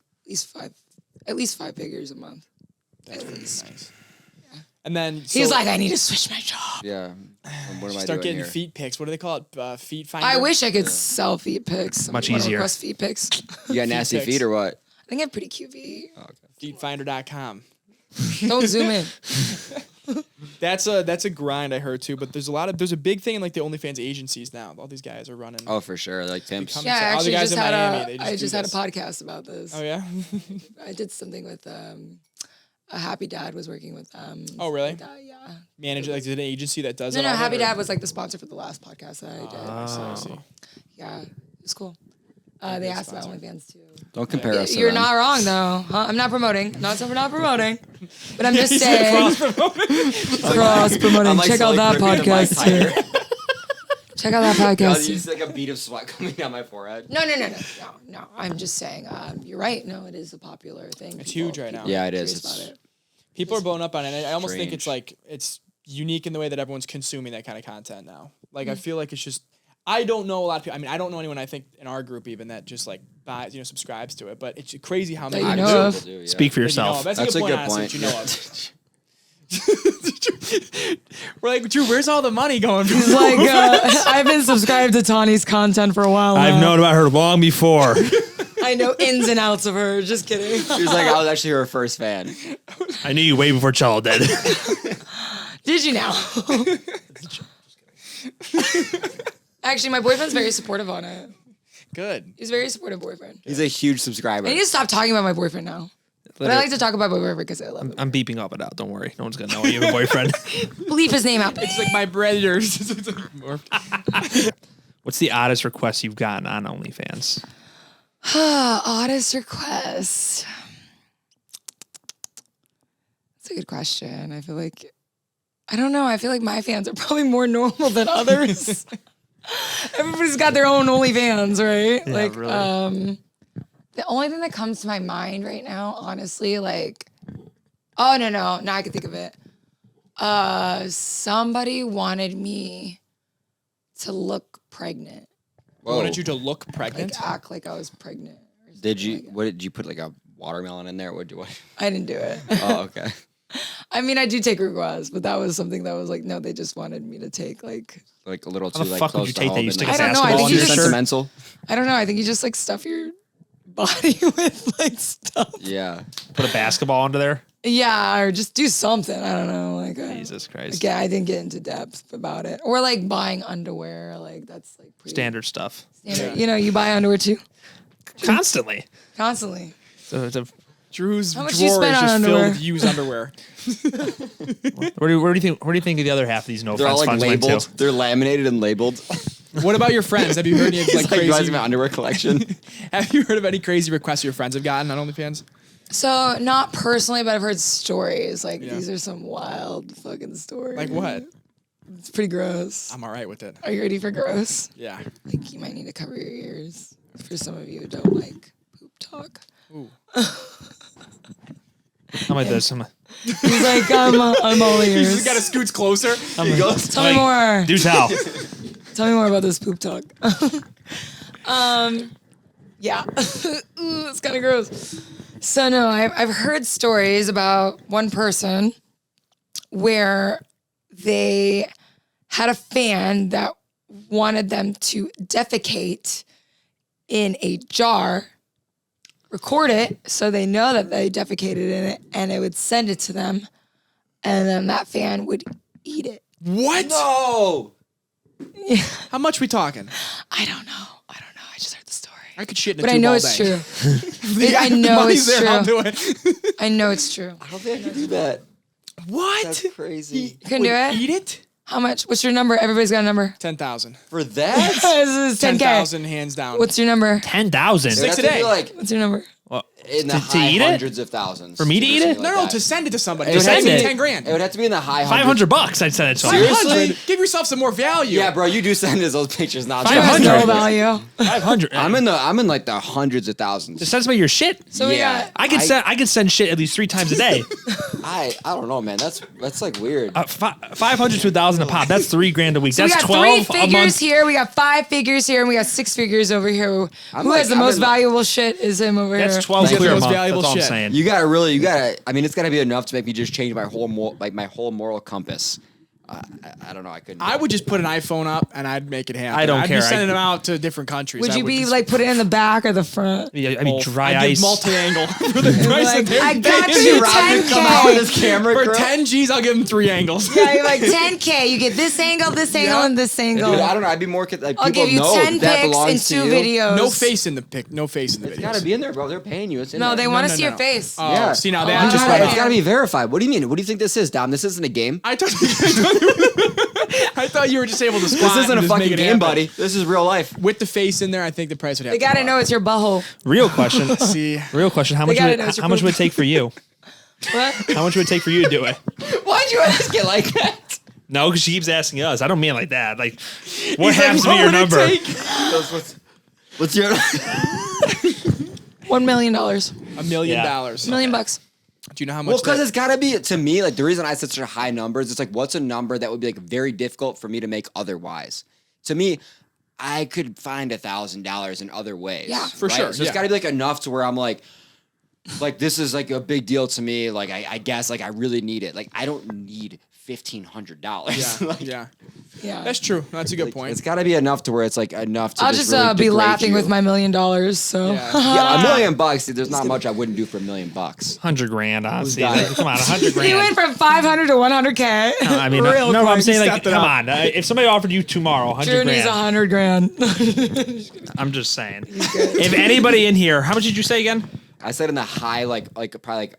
B: at least 5 figures a month.
A: That's
B: at
A: pretty
B: least.
A: nice. And then
B: He's like, I need to switch my job.
C: Yeah. What am I
A: start
C: doing
A: getting
C: here?
A: feet pics. What do they call it? Feet finder.
B: I wish I could sell feet pics.
D: Much
B: Someone
D: easier.
B: Request feet pics.
C: You got nasty
A: pics.
C: feet or what?
B: I think I have pretty cute feet.
A: Feetfinder.com.
B: Don't zoom in.
A: That's a grind I heard too. But there's a big thing in like the OnlyFans agencies now. All these guys are running.
C: Oh, for sure. Like pimps.
A: Become-
B: Yeah, I
A: all the
B: actually
A: guys
B: just
A: in
B: had
A: Miami, they just
B: I
A: do
B: just had a
A: this.
B: podcast about this.
A: Oh yeah.
B: I did something with a Happy Dad was working with
A: Oh, really?
B: like that, yeah.
A: Manager like is it an agency that does
B: No,
A: it? all
B: Happy
A: that, or-
B: Dad was like the sponsor for the last podcast that I did.
A: I see.
B: Yeah, it was cool. They asked about OnlyFans too.
C: Don't compare us to
B: You're
C: them.
B: not wrong though. Huh? I'm not promoting. Not so we're not promoting. But I'm just saying. Cross promoting.
C: I'm, like,
B: Check out
C: slowly
B: that
C: gripping the mic
B: podcast
C: tighter.
B: too. Check out that
C: God,
B: podcast.
C: you
B: too.
C: just like a bead of sweat coming down my forehead.
B: No. I'm just saying. You're right. No, it is a popular thing.
A: It's huge right now.
C: Yeah, it
B: curious
C: is.
B: about
C: It's-
B: it.
A: People are blowing up on it. I almost think
C: Strange.
A: it's unique in the way that everyone's consuming that kind of content now. Like I feel like it's just I don't know a lot of people. I mean, I don't know anyone I think in our group even that just like buys, subscribes to it. But it's crazy how many
B: you
A: people
B: know
A: do.
B: of.
C: Do, yeah.
D: Speak for
A: That you know
D: yourself.
A: of. That's a good point. Honestly, that you know of. We're like, Drew, where's all the money going?
B: He's like, I've been subscribed to Tawny's content for a while now.
D: I've known about her long before.
B: I know ins and outs of her. Just kidding.
C: She was like, I was actually her first fan.
D: I knew you way before Chalo did.
B: Did you now? Actually, my boyfriend's very supportive on it.
A: Good.
B: He's a very supportive boyfriend.
C: He's a huge subscriber.
B: I need to stop talking about my boyfriend now. But I like to talk about my boyfriend because I love him.
D: I'm beeping all of it out. Don't worry. No one's going to know you have a boyfriend.
B: Bleep his name out.
A: It's like my brothers. It's like more-
D: What's the oddest request you've gotten on OnlyFans?
B: Oddest request. That's a good question. I feel like, I don't know. I feel like my fans are probably more normal than others. Everybody's got their own OnlyFans, right?
D: Yeah,
B: like,
D: really.
B: the only thing that comes to my mind right now, honestly, like, oh, no, now I can think of it. Somebody wanted me to look pregnant.
A: I wanted you to look pregnant.
B: Like, act like I was pregnant. or something
C: Did you?
B: like that.
C: What did you put like a watermelon in there? What do you?
B: I didn't do it.
C: Oh, okay.
B: I mean, I do take requests, but that was something that was like, no, they just wanted me to take like,
C: Like a little
D: How
C: too
D: the
C: like
D: fuck would
C: close
D: you
C: to
D: take that?
C: home
D: You
C: and,
D: stick
C: like,
D: a
B: I don't know, I
D: basketball
B: think
D: in
B: you
D: your
B: just-
D: shirt?
C: sentimental.
B: I don't know. I think you just like stuff your body with like stuff.
C: Yeah.
D: Put a basketball under there?
B: Yeah, or just do something. I don't know. Like,
D: Jesus Christ.
B: yeah, I didn't get into depth about it. Or like buying underwear. Like that's like pretty
D: Standard stuff.
B: standard. You know, you buy underwear too
D: Constantly.
B: constantly.
D: So it's a,
A: Drew's
B: How much do you
A: drawer is
B: spend on
A: just
B: underwear?
A: filled with used underwear.
D: where do you think of the other half of these no
C: They're all
D: offense
C: like
D: funds went
C: labeled.
D: to?
C: They're laminated and labeled.
A: What about your friends? Have you heard any of
C: It's
A: like
C: like you guys
A: crazy?
C: have an underwear collection.
A: Have you heard of any crazy requests your friends have gotten on OnlyFans?
B: So not personally, but I've heard stories. Like
A: Yeah.
B: these are some wild fucking stories.
A: Like what?
B: It's pretty gross.
A: I'm all right with it.
B: Are you ready for gross?
A: Yeah.
B: Like you might need to cover your ears for some of you who don't like poop talk.
A: Ooh.
D: I'm like this.
B: He's like, I'm all
A: You
B: ears.
A: just gotta scoots closer.
B: Tell me more.
D: Do tell.
B: Tell me more about this poop talk. Yeah. Ooh, it's kind of gross. So no, I've heard stories about one person where they had a fan that wanted them to defecate in a jar, record it so they know that they defecated in it, and it would send it to them, and then that fan would eat it.
A: What?
C: No.
A: How much we talking?
B: I don't know. I just heard the story.
A: I could shit in a
B: But I
A: tube
B: know
A: all
B: it's
A: day.
B: true. I know
A: Money's
B: it's
A: there, I'll
B: true.
A: do it.
B: I know it's true.
C: I don't think I can do that.
A: What?
C: That's crazy.
B: You couldn't do it?
A: Eat it?
B: How much? What's your number? Everybody's got a number.
A: 10,000.
C: For that?
B: This is 10K.
A: 10,000 hands down.
B: What's your number?
D: 10,000.
C: It would have
A: a
C: to
A: day.
C: be like
B: What's your number?
D: Well,
C: in the
D: to
C: high
D: eat it?
C: hundreds of thousands.
D: For me to
C: do
D: eat
C: something
D: it?
C: like
A: No,
C: that.
A: to send it to somebody.
C: It would
A: Send
C: have
A: me
C: to be-
A: 10 grand.
C: It would have to be in the high hundreds.
D: $500 I'd send it to him.
C: Seriously?
A: 500. Give yourself some more value.
C: Yeah, bro, you do send us those pictures now.
B: You have
D: 500.
B: no value.
D: 500.
C: I'm in like the hundreds of thousands.
D: Just send me your shit.
B: So we
C: Yeah.
B: got.
D: I could send shit at least 3 times a day.
C: I don't know, man. That's like weird.
D: 500 to 1,000 a pop. That's $3,000 a week.
B: So we
D: That's
B: got
D: 12
B: 3
D: a
B: figures
D: month.
B: here. We got 5 figures here, and we got 6 figures over here. Who
C: like-
B: has the
C: I'm
B: most
C: in-
B: valuable shit is him over here.
D: That's 12
A: Thank
D: clear
A: you.
D: a
A: Most
D: month.
A: valuable
D: That's all I'm
A: shit.
D: saying.
C: You gotta. I mean, it's gotta be enough to make me just change my whole moral compass. I don't know. I couldn't.
A: I would just put an iPhone up and I'd make it happen.
D: I don't
A: I'd
D: care.
A: be sending them out to different countries.
B: Would
A: I
B: you be
A: just-
B: like put it in the back or the front?
D: Yeah, I mean, dry
A: I'd give
D: ice.
A: multi-angle for the price
B: Like,
A: of their
B: I got
A: thing.
B: you
C: Rob would come out with
B: 10K.
C: his camera.
A: For
C: girl.
A: 10 G's, I'll give them 3 angles.
B: Yeah, you're like 10K. You get this angle,
A: Yeah.
B: and this angle.
C: Dude, I don't know. I'd be more like
B: I'll
C: people
B: give you
C: know
B: 10
C: that
B: pics and
C: belongs to
B: 2
C: you.
B: videos.
A: No face in the pic. No face in the
C: It's
A: video.
C: gotta be in there, bro. They're paying you. It's in
B: No,
C: there.
B: they want to
A: no,
B: see
A: no.
B: your face.
A: Oh,
C: Yeah.
A: see now
B: Oh,
A: that
B: I
A: just
B: got
C: It's
B: it.
C: gotta be verified. What do you mean? What do you think this is, Dom? This isn't a game.
A: I thought you were just able to squat.
C: This isn't
A: and
C: a
A: just
C: fucking
A: make it
C: game,
A: happen.
C: buddy. This is real life.
A: With the face in there, I think the price would have
B: They
A: to
B: gotta
A: go
B: know
A: up.
B: it's your butthole.
D: Real question.
A: See,
D: Real question. How
B: They
D: much
B: gotta
D: would
B: know it's your
D: how much
B: poop.
D: would it take for you?
B: What?
D: How much would it take for you to do it?
C: Why'd you ask it like that?
D: No, because she keeps asking us. I don't mean it like that. Like, what
A: He's like,
D: happens to
A: what
D: be your
A: would it
D: number?
A: take?
C: What's your?
B: $1 million.
A: $1 million.
D: Yeah.
B: $1 million bucks.
A: Do you know how much?
C: Well, because
A: that-
C: it's gotta be to me. Like the reason I said such high numbers, it's like what's a number that would be like very difficult for me to make otherwise. To me, I could find $1,000 in other ways.
B: Yeah.
A: For sure,
C: So it's
A: yeah.
C: got to be like enough to where I'm like this is like a big deal to me. Like I guess like I really need it. Like I don't need $1,500.
A: Yeah,
C: Like,
A: yeah.
B: Yeah.
A: That's true. That's a good point.
C: It's got to be enough to where it's like enough to
B: I'll
C: just
B: just
C: really
B: be
C: degrade
B: laughing
C: you.
B: with my $1 million. So
A: Yeah.
C: Yeah, $1 million. Dude, there's not much I wouldn't do for $1 million.
D: 100 grand, honestly.
C: got it?
D: Like, come on, 100
B: he went
D: grand.
B: from 500 to 100K.
D: I mean,
B: Real
D: no, I'm
B: quick.
D: saying like,
A: stepped it
D: come
A: up.
D: on. If somebody offered you tomorrow 100
B: Drew needs
D: grand,
B: 100 grand.
D: I'm just saying. If anybody in here, how much did you say again?
C: I said in the high, like probably like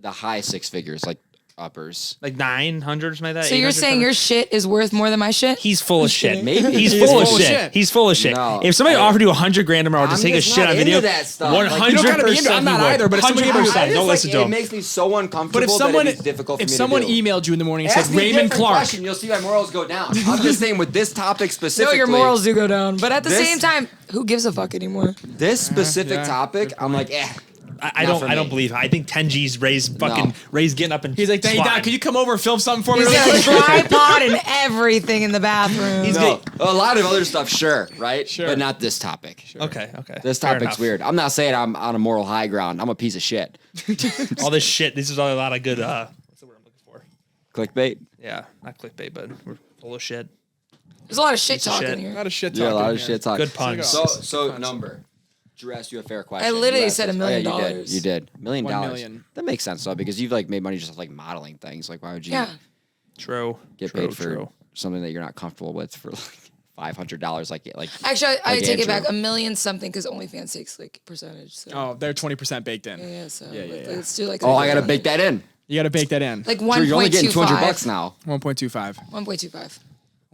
C: the high six figures, like uppers.
D: Like 900 or something like that.
B: So you're
D: 800,
B: saying your shit is worth more than my shit?
D: He's full of shit.
C: Maybe.
D: He's
C: He
D: full
C: is
D: of shit. He's full of shit.
C: No,
D: if somebody offered you 100 grand tomorrow to
C: I'm
D: take a
C: just
D: shit
C: not
D: on video,
C: into that stuff. Like,
D: 100%.
C: you
A: don't gotta be into it. I'm not
D: you would.
A: either, but if somebody
D: 100%. Don't listen to
C: It
D: him.
C: makes me so uncomfortable.
A: But if someone,
C: that it's difficult for
A: if
C: me
A: someone
C: to do.
A: emailed you in the morning and
C: Ask
A: said
C: me a
A: Raymond
C: different
A: Clark,
C: question, you'll see my morals go down. I'm just saying with this topic
B: No,
C: specifically.
B: your morals do go down. But at the
C: This-
B: same time, who gives a fuck anymore?
C: This specific
A: yeah.
C: topic, I'm like,
D: I
C: Not for
D: don't
C: me.
D: believe. I think 10 G's Ray's
C: No.
D: getting up and
A: he's like, "Hey, Doc, can you come over and film something for me?"
B: He's
A: really
B: got a
A: quick?"
B: tripod and everything in the bathroom.
C: no, a lot of other stuff, sure, right?
A: Sure.
C: But not this topic.
D: Okay.
C: This
D: Fair
C: topic's
D: enough.
C: weird. I'm not saying I'm on a moral high ground. I'm a piece of shit.
D: All this shit. This is a lot of good. What's the word I'm looking for?
C: Clickbait.
D: Yeah, not clickbait, but we're full of shit.
B: There's a lot of shit
D: Piece of
B: talking
D: shit.
A: A
B: here.
A: lot of shit.
C: Yeah, a lot
A: talking
C: of
A: here.
C: shit talk.
D: Good puns.
C: So number. Drew asked you a fair question.
B: I literally
C: You asked
B: said
C: us-
B: $1 million.
C: Oh, yeah, you did. $1 million.
A: $1 million.
C: That makes sense though, because you've like made money just off like modeling things. Like, why would you
B: Yeah.
D: True.
C: get
D: True,
C: paid for
D: true.
C: something that you're not comfortable with for like $500? Like
B: Actually, I
C: Like
B: take it
C: Andrew.
B: back. $1 million something because OnlyFans takes like percentage. So.
A: Oh, they're 20% baked in.
B: Yeah, so
A: Yeah, yeah, yeah.
B: let's do like.
C: oh, I gotta bake that in.
A: You got to bake that in.
B: Like
C: Drew, you're only getting
B: 1.25.
C: $200 now.
A: 1.25.
B: 1.25.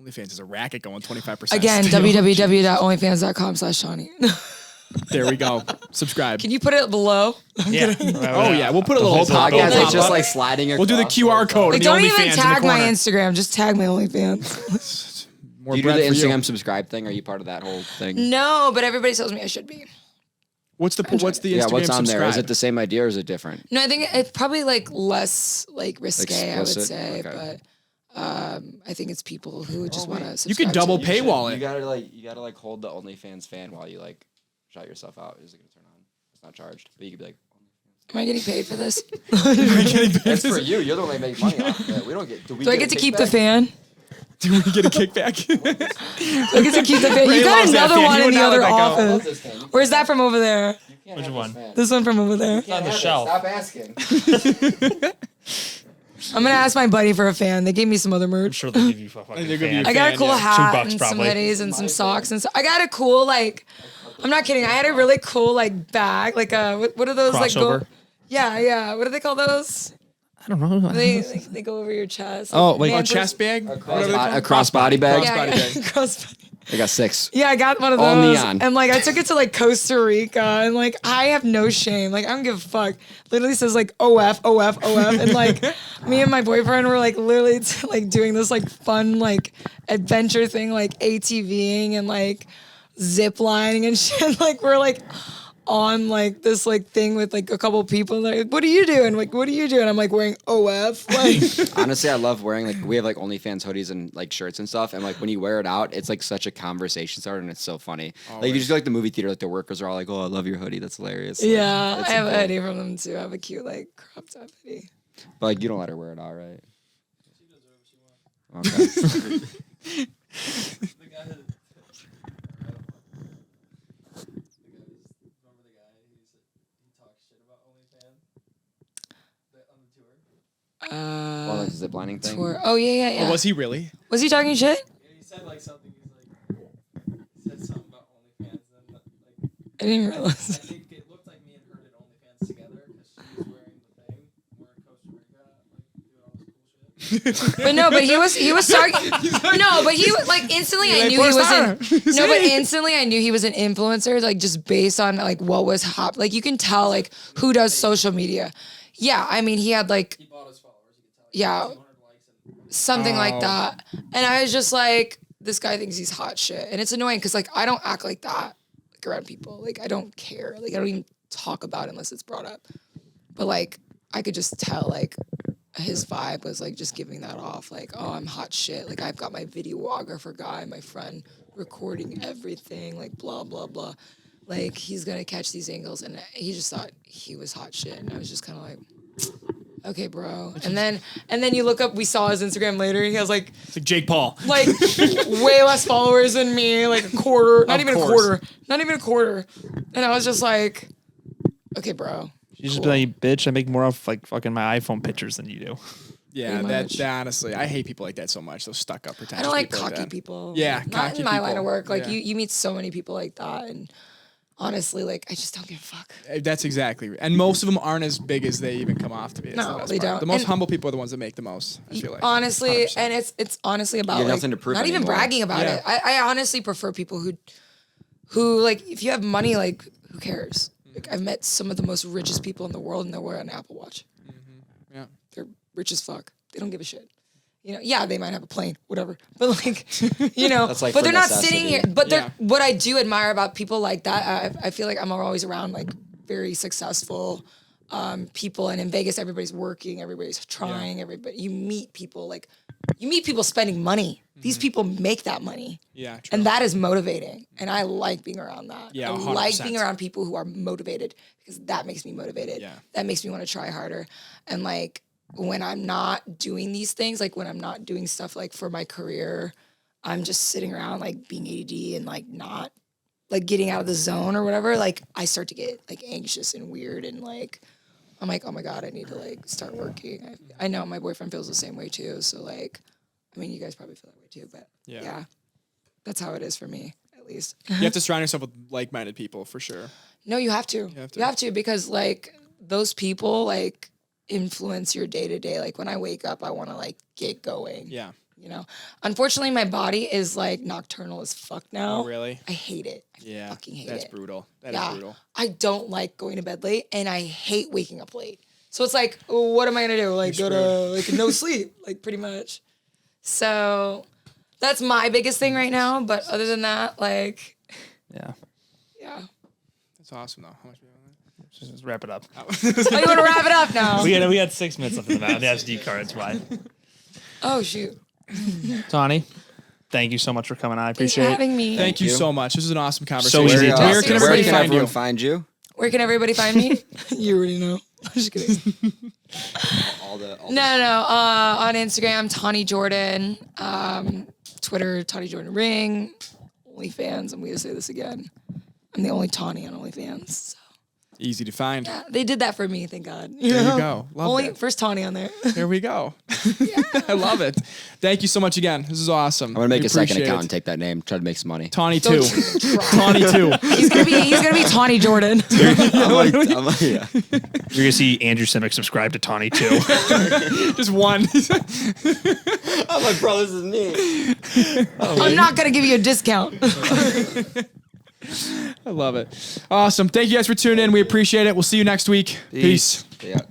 A: OnlyFans is a racket going 25%.
B: Again,
A: still.
B: www.onlyfans.com/Shawnee.
A: There we go. Subscribe.
B: Can you put it below?
D: Yeah.
A: Oh yeah, we'll put a
C: The
A: little
C: whole
A: pop
C: podcast
A: up.
C: is just like sliding.
A: We'll do the
C: across
A: QR
C: the-
A: code.
B: Like,
A: and the
B: don't
A: OnlyFans
B: even
A: in the
B: tag my
A: corner.
B: Instagram. Just tag my OnlyFans.
A: More
C: Do you do the
A: bread for you.
C: Instagram subscribe thing? Are you part of that whole thing?
B: No, but everybody tells me I should be.
A: What's the Instagram
C: Yeah, what's on there? Is
A: subscribe?
C: it the same idea or is it different?
B: No, I think it's probably like less like risque. I would
C: Explicit?
B: say,
C: Okay.
B: but I think it's people who just want to.
A: You could double paywall
C: You
A: it.
C: gotta like hold the OnlyFans fan while you like shout yourself out. Is it gonna turn on? It's not charged, but you could be like.
B: Am I getting paid for this?
C: That's for you. You're the one that make money off of it. We don't get. Do we
B: Do I
C: get
B: get
C: a
B: to keep the
C: kickback?
B: fan?
A: Do we get a kickback?
B: Do I get to keep the fan?
A: Ray
B: You got
A: loves that
B: another
A: fan.
B: one
A: He
B: in
A: would
B: the
A: not
B: other
A: let that go.
C: I love
B: office.
C: this fan. You
B: Where's that from over there?
C: can't
D: Which
C: have
D: one?
C: fan.
B: This one from over there.
C: You can't
D: On the
C: have it.
D: shelf.
C: Stop asking.
B: I'm gonna ask my buddy for a fan. They gave me some other
D: I'm
B: merch.
D: sure they'll give you a fucking
A: They're gonna
D: fan.
A: be
B: I got a
A: fan,
B: cool
A: yeah.
B: hat
D: $2
B: and some
D: probably.
B: hoodies and some socks and so I got a cool like. I'm not kidding. I had a really cool like bag, like what are those like?
D: Crossover?
B: Yeah. What do they call those?
D: I don't know.
B: They go over your chest.
D: Oh,
B: like,
D: like
A: A
B: man,
A: chest bag?
C: A crossbody bag.
A: Crossbody bag.
B: Crossbody.
C: I got 6.
B: Yeah, I got one of
C: All
B: those.
C: neon.
B: And like I took it to like Costa Rica and like I have no shame. Like I don't give a fuck. Literally says like OF. And like me and my boyfriend were like literally like doing this like fun like adventure thing, like ATVing and like zip lining and shit. Like we're like on like this like thing with like a couple people. Like, what are you doing? Like, what are you doing? I'm like wearing OF. Like
C: Honestly, I love wearing like we have like OnlyFans hoodies and like shirts and stuff. And like when you wear it out, it's like such a conversation starter and it's so funny. Like you just go like the movie theater, like the workers are all like, "Oh, I love your hoodie. That's hilarious." Like,
B: yeah,
C: it's
B: I have a
C: cool.
B: hoodie from them too. I have a cute like crop top hoodie.
C: But like you don't let her wear it out, right? Okay. Well, like the ziplining thing.
B: Tour. Oh yeah.
A: Oh, was he really?
B: Was he talking shit?
E: He said like something. He's like, said something about OnlyFans. And like,
B: I didn't
E: I
B: realize.
E: think it looked like me and her did OnlyFans together because she was wearing the thing. We're in Costa Rica, like doing all this cool shit.
B: But no, but he was talking. No, but he was like instantly. I
A: like,
B: knew he
A: "First
B: wasn't.
A: time."
B: No, but
A: See?
B: instantly I knew he was an influencer. Like just based on like what was hot. Like you can tell like who does social media. Yeah, I mean he had like
E: He bought his followers. You can tell.
B: yeah
E: 200 likes and
B: something like
A: Oh.
B: that, and I was just like, this guy thinks he's hot shit, and it's annoying because like I don't act like that like around people. Like I don't care. Like I don't even talk about it unless it's brought up. But like I could just tell like his vibe was like just giving that off. Like oh I'm hot shit. Like I've got my videographer guy, my friend recording everything, like blah, blah, blah. Like, he's going to catch these angles. And he just thought he was hot shit. And I was just kind of like, okay, bro. And then you look up, we saw his Instagram later. He has like
A: Jake Paul.
B: like way less followers than me, like a quarter, not even a quarter. And I was just like, okay, bro.
D: You just be like, bitch, I make more off like fucking my iPhone pictures than you do.
A: Yeah,
B: Pretty
A: that honestly, I hate people like that so much. Those stuck up pretentious.
B: I don't like
A: people
B: cocky
A: that.
B: people.
A: Yeah,
B: not
A: cocky
B: in my line
A: people.
B: of work. Like
A: Yeah.
B: you meet so many people like that, and honestly, like I just don't give a fuck.
A: That's exactly, and most of them aren't as big as they even come off to be. That's the
B: No,
A: best
B: they
A: part.
B: don't.
A: The most
B: And-
A: humble people are the ones that make the most. I feel like
B: Honestly,
A: 100%.
B: and it's honestly about
C: You have
B: like,
C: nothing to prove
B: not even
C: anymore.
B: bragging about
A: Yeah.
B: it. I honestly prefer people who like if you have money, like who cares? Like I've met some of the most richest people in the world, and they're wearing an Apple Watch.
A: Yeah.
B: They're rich as fuck. They don't give a shit. You know, yeah, they might have a plane, whatever. But like, you know,
C: That's like
B: but
C: for
B: they're not
C: necessity.
B: sitting here. But
A: Yeah.
B: what I do admire about people like that, I feel like I'm always around like very successful people. And in Vegas, everybody's working, everybody's trying, you meet people spending money. These people make that money.
A: Yeah, true.
B: And that is motivating. And I like being around that.
A: Yeah,
B: I like
A: 100%.
B: being around people who are motivated because that makes me motivated.
A: Yeah.
B: That makes me want to try harder. And like when I'm not doing these things, like when I'm not doing stuff like for my career, I'm just sitting around like being ADD and like not like getting out of the zone or whatever. Like I start to get like anxious and weird and like I'm like, oh my God, I need to like start working. I know my boyfriend feels the same way too. So like, I mean, you guys probably feel that way too, but yeah, that's how it is for me, at least.
A: You have to surround yourself with like-minded people for sure.
B: No, you have to. You have to because like those people like influence your day to day. Like when I wake up, I want to like get going.
A: Yeah.
B: You know, unfortunately, my body is like nocturnal as fuck now.
A: Oh, really?
B: I hate it. I fucking hate
A: that's
B: it.
A: brutal. That is brutal.
B: I don't like going to bed late, and I hate waking up late. So it's like, what am I gonna do? Like go to like no sleep, like pretty much. So that's my biggest thing right now. But other than that, like,
D: Yeah.
B: yeah.
A: That's awesome though. How much?
D: Just wrap it up.
B: Oh, you want to wrap it up now?
D: We had 6 minutes left in the SD cards. Why?
B: Oh shoot.
D: Tawny, thank you so much for coming on. I
B: Thanks for
D: appreciate it.
B: having me.
A: Thank you
C: you.
A: so much. This is an awesome conversation.
D: easy to talk
A: Where
D: to.
A: can
B: Where
A: everybody
B: can
A: find
C: everyone
A: you?
C: find you?
B: Where can everybody find me? You already know. I'm just kidding.
C: All the
B: No. On Instagram, Tawny Jordan. Twitter, Tawny Jordan Ring. OnlyFans. I'm going to say this again. I'm the only Tawny on OnlyFans. So.
A: Easy to find.
B: Yeah, they did that for me, thank God.
A: There you go. Love
B: Only
A: that.
B: first Tawny on there.
A: There we go. I love it. Thank you so much again. This is awesome.
C: I'm gonna make
A: We
C: a second
A: appreciate
C: account
A: it.
C: and take that name. Try to make some money.
A: Tawny
B: Don't
A: 2.
B: even try.
A: Tawny 2.
B: He's gonna be Tawny Jordan.
C: I'm like, yeah.
D: You're gonna see Andrew Simic subscribe to Tawny too.
A: Just one.
C: I'm like, bro, this is me.
B: I'm not gonna give you a discount.
A: I love it. Awesome. Thank you guys for tuning in. We appreciate it. We'll see you next week. Peace.
C: Yeah.